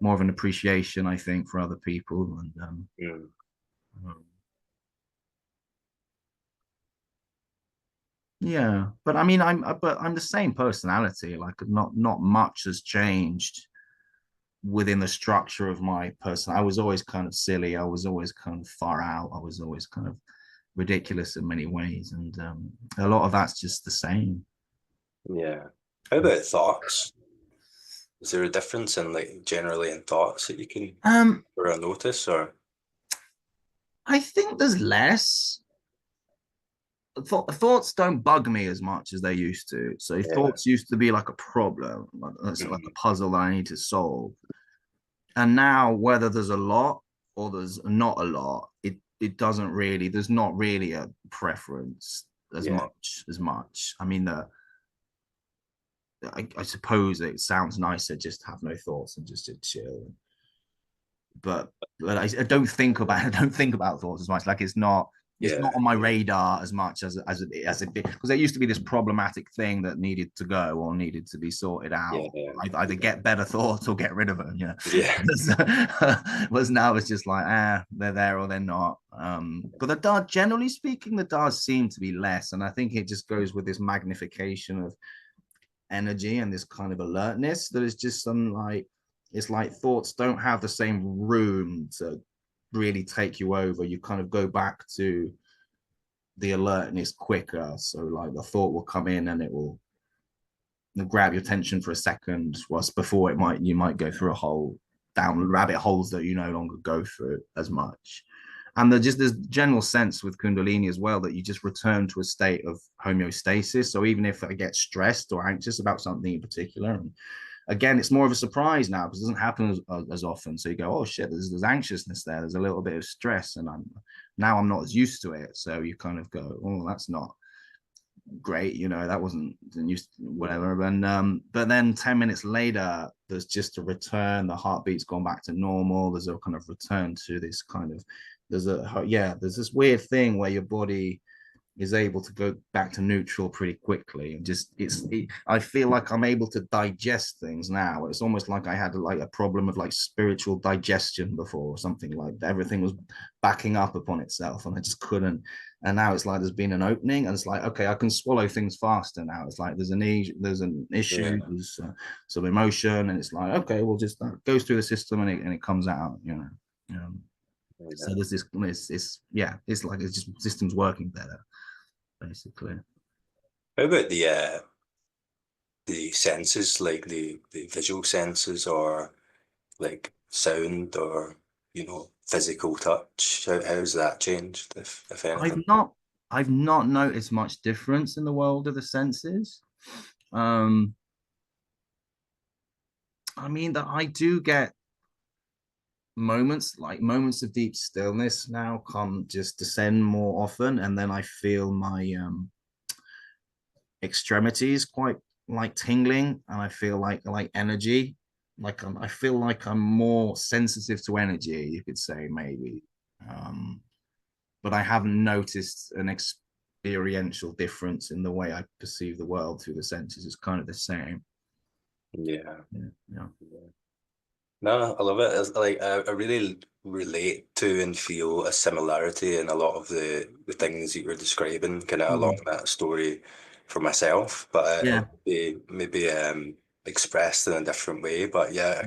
more of an appreciation, I think, for other people. And yeah, but I mean, I'm the same personality. Like, not much has changed within the structure of my person. I was always kind of silly. I was always kind of far out. I was always kind of ridiculous in many ways, and a lot of that's just the same. Yeah. How about thoughts? Is there a difference in like generally in thoughts that you can or notice, or? I think there's less. Thoughts don't bug me as much as they used to. So thoughts used to be like a problem, like a puzzle that I need to solve. And now, whether there's a lot or there's not a lot, it doesn't really. There's not really a preference as much. I mean, I suppose it sounds nicer just to have no thoughts and just to chill. But I don't think about thoughts as much. Like, it's not on my radar as much as it because there used to be this problematic thing that needed to go or needed to be sorted out. I'd either get better thoughts or get rid of them. You know. Whereas now it's just like, they're there or they're not. But the does, generally speaking, the does seem to be less, and I think it just goes with this magnification of energy and this kind of alertness that is just some like, it's like thoughts don't have the same room to really take you over. You kind of go back to the alertness quicker. So like the thought will come in and it will grab your attention for a second, whilst before you might go through a hole down rabbit holes that you no longer go through as much. And there's just this general sense with Kundalini as well that you just return to a state of homeostasis. So even if I get stressed or anxious about something in particular, and again, it's more of a surprise now because it doesn't happen as often. So you go, oh shit, there's anxiousness there. There's a little bit of stress, and I'm not as used to it. So you kind of go, oh, that's not great, that wasn't used, whatever. And but then 10 minutes later, there's just a return. The heartbeat's gone back to normal. There's a kind of return to this kind of there's this weird thing where your body is able to go back to neutral pretty quickly, and just I feel like I'm able to digest things now. It's almost like I had like a problem of like spiritual digestion before, or something like that. Everything was backing up upon itself and I just couldn't. And now it's like there's been an opening, and it's like, okay, I can swallow things faster now. It's like there's an issue, there's some emotion, and it's like, okay, well, just that goes through the system and it comes out. So there's this, it's like it's just systems working better, basically. How about the senses, like the visual senses, or like sound, or physical touch? How's that changed, if anything? I've not noticed much difference in the world of the senses. I mean, that I do get moments of deep stillness now come just descend more often, and then I feel my extremities quite like tingling, and I feel like energy, like I feel like I'm more sensitive to energy, you could say, maybe. But I haven't noticed an experiential difference in the way I perceive the world through the senses. It's kind of the same. Yeah. Yeah. No, I love it. It's like I really relate to and feel a similarity in a lot of the things that you're describing, kind of along that story for myself, but Yeah. it maybe expressed in a different way. But yeah,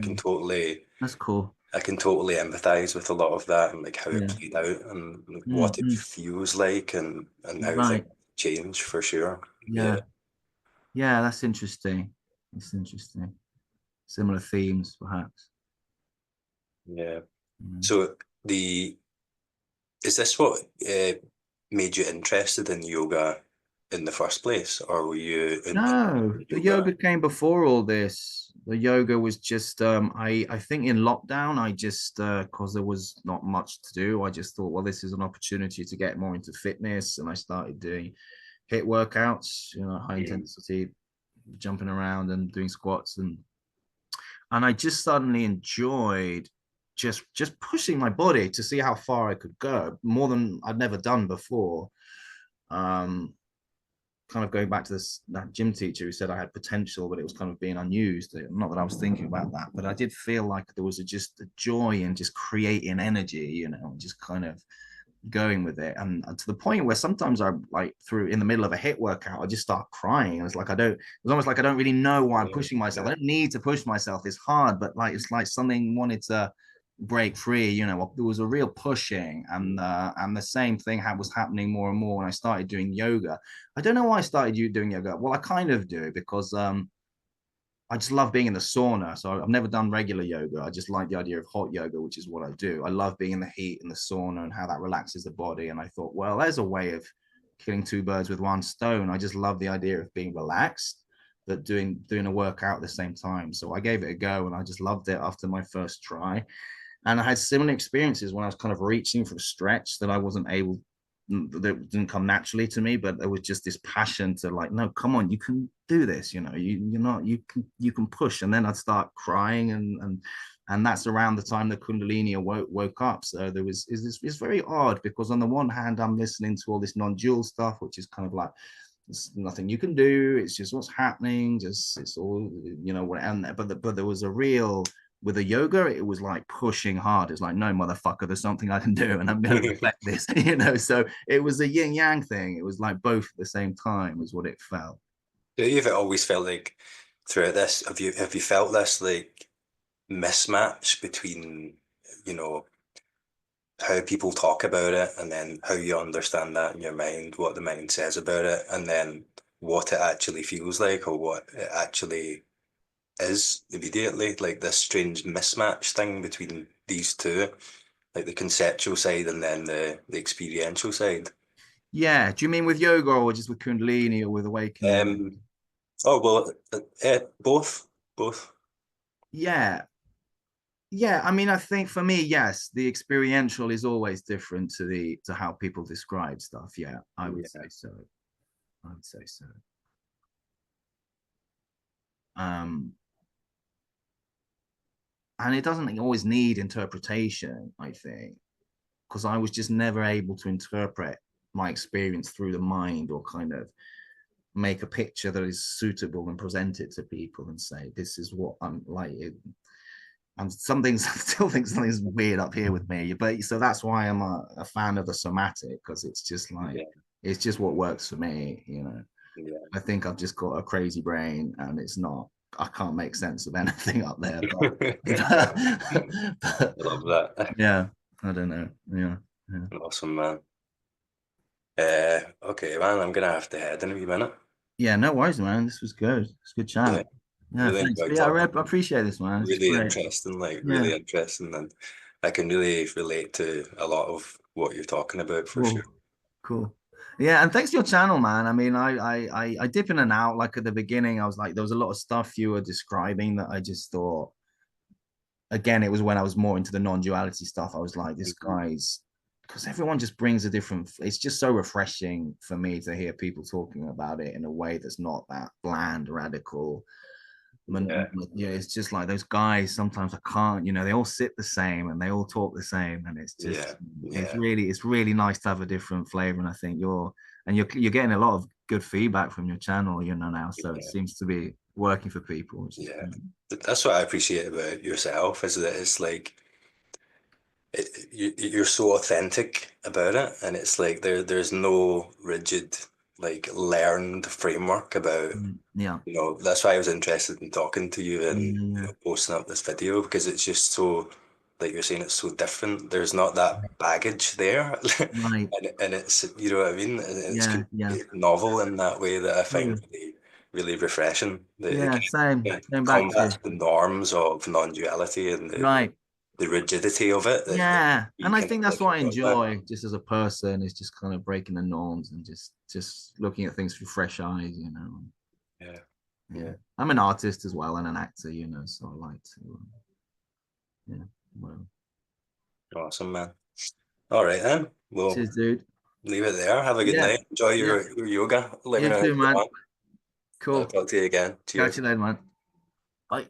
That's cool. I can totally empathize with a lot of that, and like how it Yeah. played out and what it feels like, and how things Right. change for sure. Yeah. Yeah. Yeah, that's interesting. It's interesting. Similar themes, perhaps. Yeah. So the is this what made you interested in yoga in the first place, or were you in No, the yoga? yoga came before all this. The yoga was just I think in lockdown I just because there was not much to do, I just thought, well, this is an opportunity to get more into fitness, and I started doing HIIT workouts, high intensity, jumping around and doing squats, and I just suddenly enjoyed just pushing my body to see how far I could go, more than I'd never done before. Kind of going back to that gym teacher who said I had potential, but it was kind of being unused. Not that I was thinking about that, but I did feel like there was just a joy in just creating energy, you know, just kind of going with it. And to the point where sometimes I like in the middle of a HIIT workout, I just start crying. It's like it's almost like I don't really know why I'm pushing myself. I don't need to push myself. It's hard, but like it's like something wanted to break free. You know, there was a real pushing, and the same thing was happening more and more when I started doing yoga. I don't know why I started doing yoga. Well, I kind of do because I just love being in the sauna. So I've never done regular yoga. I just like the idea of hot yoga, which is what I do. I love being in the heat in the sauna and how that relaxes the body. And I thought, well, there's a way of killing two birds with one stone. I just love the idea of being relaxed, but doing a workout at the same time. So I gave it a go, and I just loved it after my first try. And I had similar experiences when I was kind of reaching for a stretch that I wasn't able, that didn't come naturally to me, but there was just this passion to like, no, come on, you can do this, you know, you can push. And then I'd start crying, and that's around the time the Kundalini woke up. So it's very odd, because on the one hand, I'm listening to all this non-dual stuff, which is kind of like, there's nothing you can do, it's just what's happening, just it's all, you know, but there was a real, with the yoga, it was like pushing hard. It's like, no, motherfucker, there's something I can do, and I'm going to reflect this, you know. So it was a yin yang thing. It was like both at the same time, is what it felt. Do you have always felt like throughout this? Have you felt this like mismatch between, you know, how people talk about it, and then how you understand that in your mind, what the mind says about it, and then what it actually feels like, or what it actually is immediately, like this strange mismatch thing between these two, like the conceptual side and then the experiential side. Yeah. Do you mean with yoga, or just with Kundalini, or with awakening? Oh well, both. Yeah. Yeah. I mean, I think for me, yes, the experiential is always different to how people describe stuff. Yeah, I would say so. I would say so. And it doesn't always need interpretation, I think, because I was just never able to interpret my experience through the mind, or kind of make a picture that is suitable and present it to people and say, this is what I'm like. And some things I still think something's weird up here with me, but so that's why I'm a fan of the somatic, because it's just like, it's just what works for me, you know. I think I've just got a crazy brain, and I can't make sense of anything up there. I love that. Yeah, I don't know. Yeah. Awesome, man. Okay, man, I'm gonna have to head in a wee minute. Yeah, no worries, man. This was good. It's good chat. Yeah, Really thanks. enjoyed Yeah, I talking. appreciate this, man. It's Really great. interesting, like Yeah, really interesting, and I can really relate to a lot of what you're talking about for cool, sure. cool. Yeah, and thanks for your channel, man. I mean, I dip in and out. Like at the beginning, I was like, there was a lot of stuff you were describing that I just thought. Again, it was when I was more into the non-duality stuff. I was like, this guy's, because everyone just brings a different. It's just so refreshing for me to hear people talking about it in a way that's not that bland, radical. Yeah, it's just like those guys. Sometimes I can't, you know, they all sit the same and they all talk the same, and it's just, it's really nice to have a different flavor. And I think you're getting a lot of good feedback from your channel, you know, now. So it seems to be working for people. Yeah, that's what I appreciate about yourself, is that it's like you're so authentic about it, and it's like there's no rigid, like learned framework about, Yeah. you know. That's why I was interested in talking to you and, you Yeah. know, posting up this video, because it's just so, like you're saying, it's so different. There's not that baggage there, Right. and it's, you know what I mean, and it's Yeah. Yeah. novel in that way that I find True. really refreshing. It Yeah. Same. kind Same of back to you. combats the norms of non-duality and Right. the rigidity of it that Yeah. you And I can think that's like what I enjoy that. enjoy just as a person, is just kind of breaking the norms and just looking at things through fresh eyes, you know. Yeah. Yeah. I'm an artist as well and an actor, you know, so I like to yeah. Well. Awesome, man. All right then. We'll Cheers, dude. leave it there. Have a good Yeah. night. Enjoy Yeah. your yoga. Let me You know how too, you get man. on. I'll Cool. talk to you again. Catch Cheers. you later, man. Bye.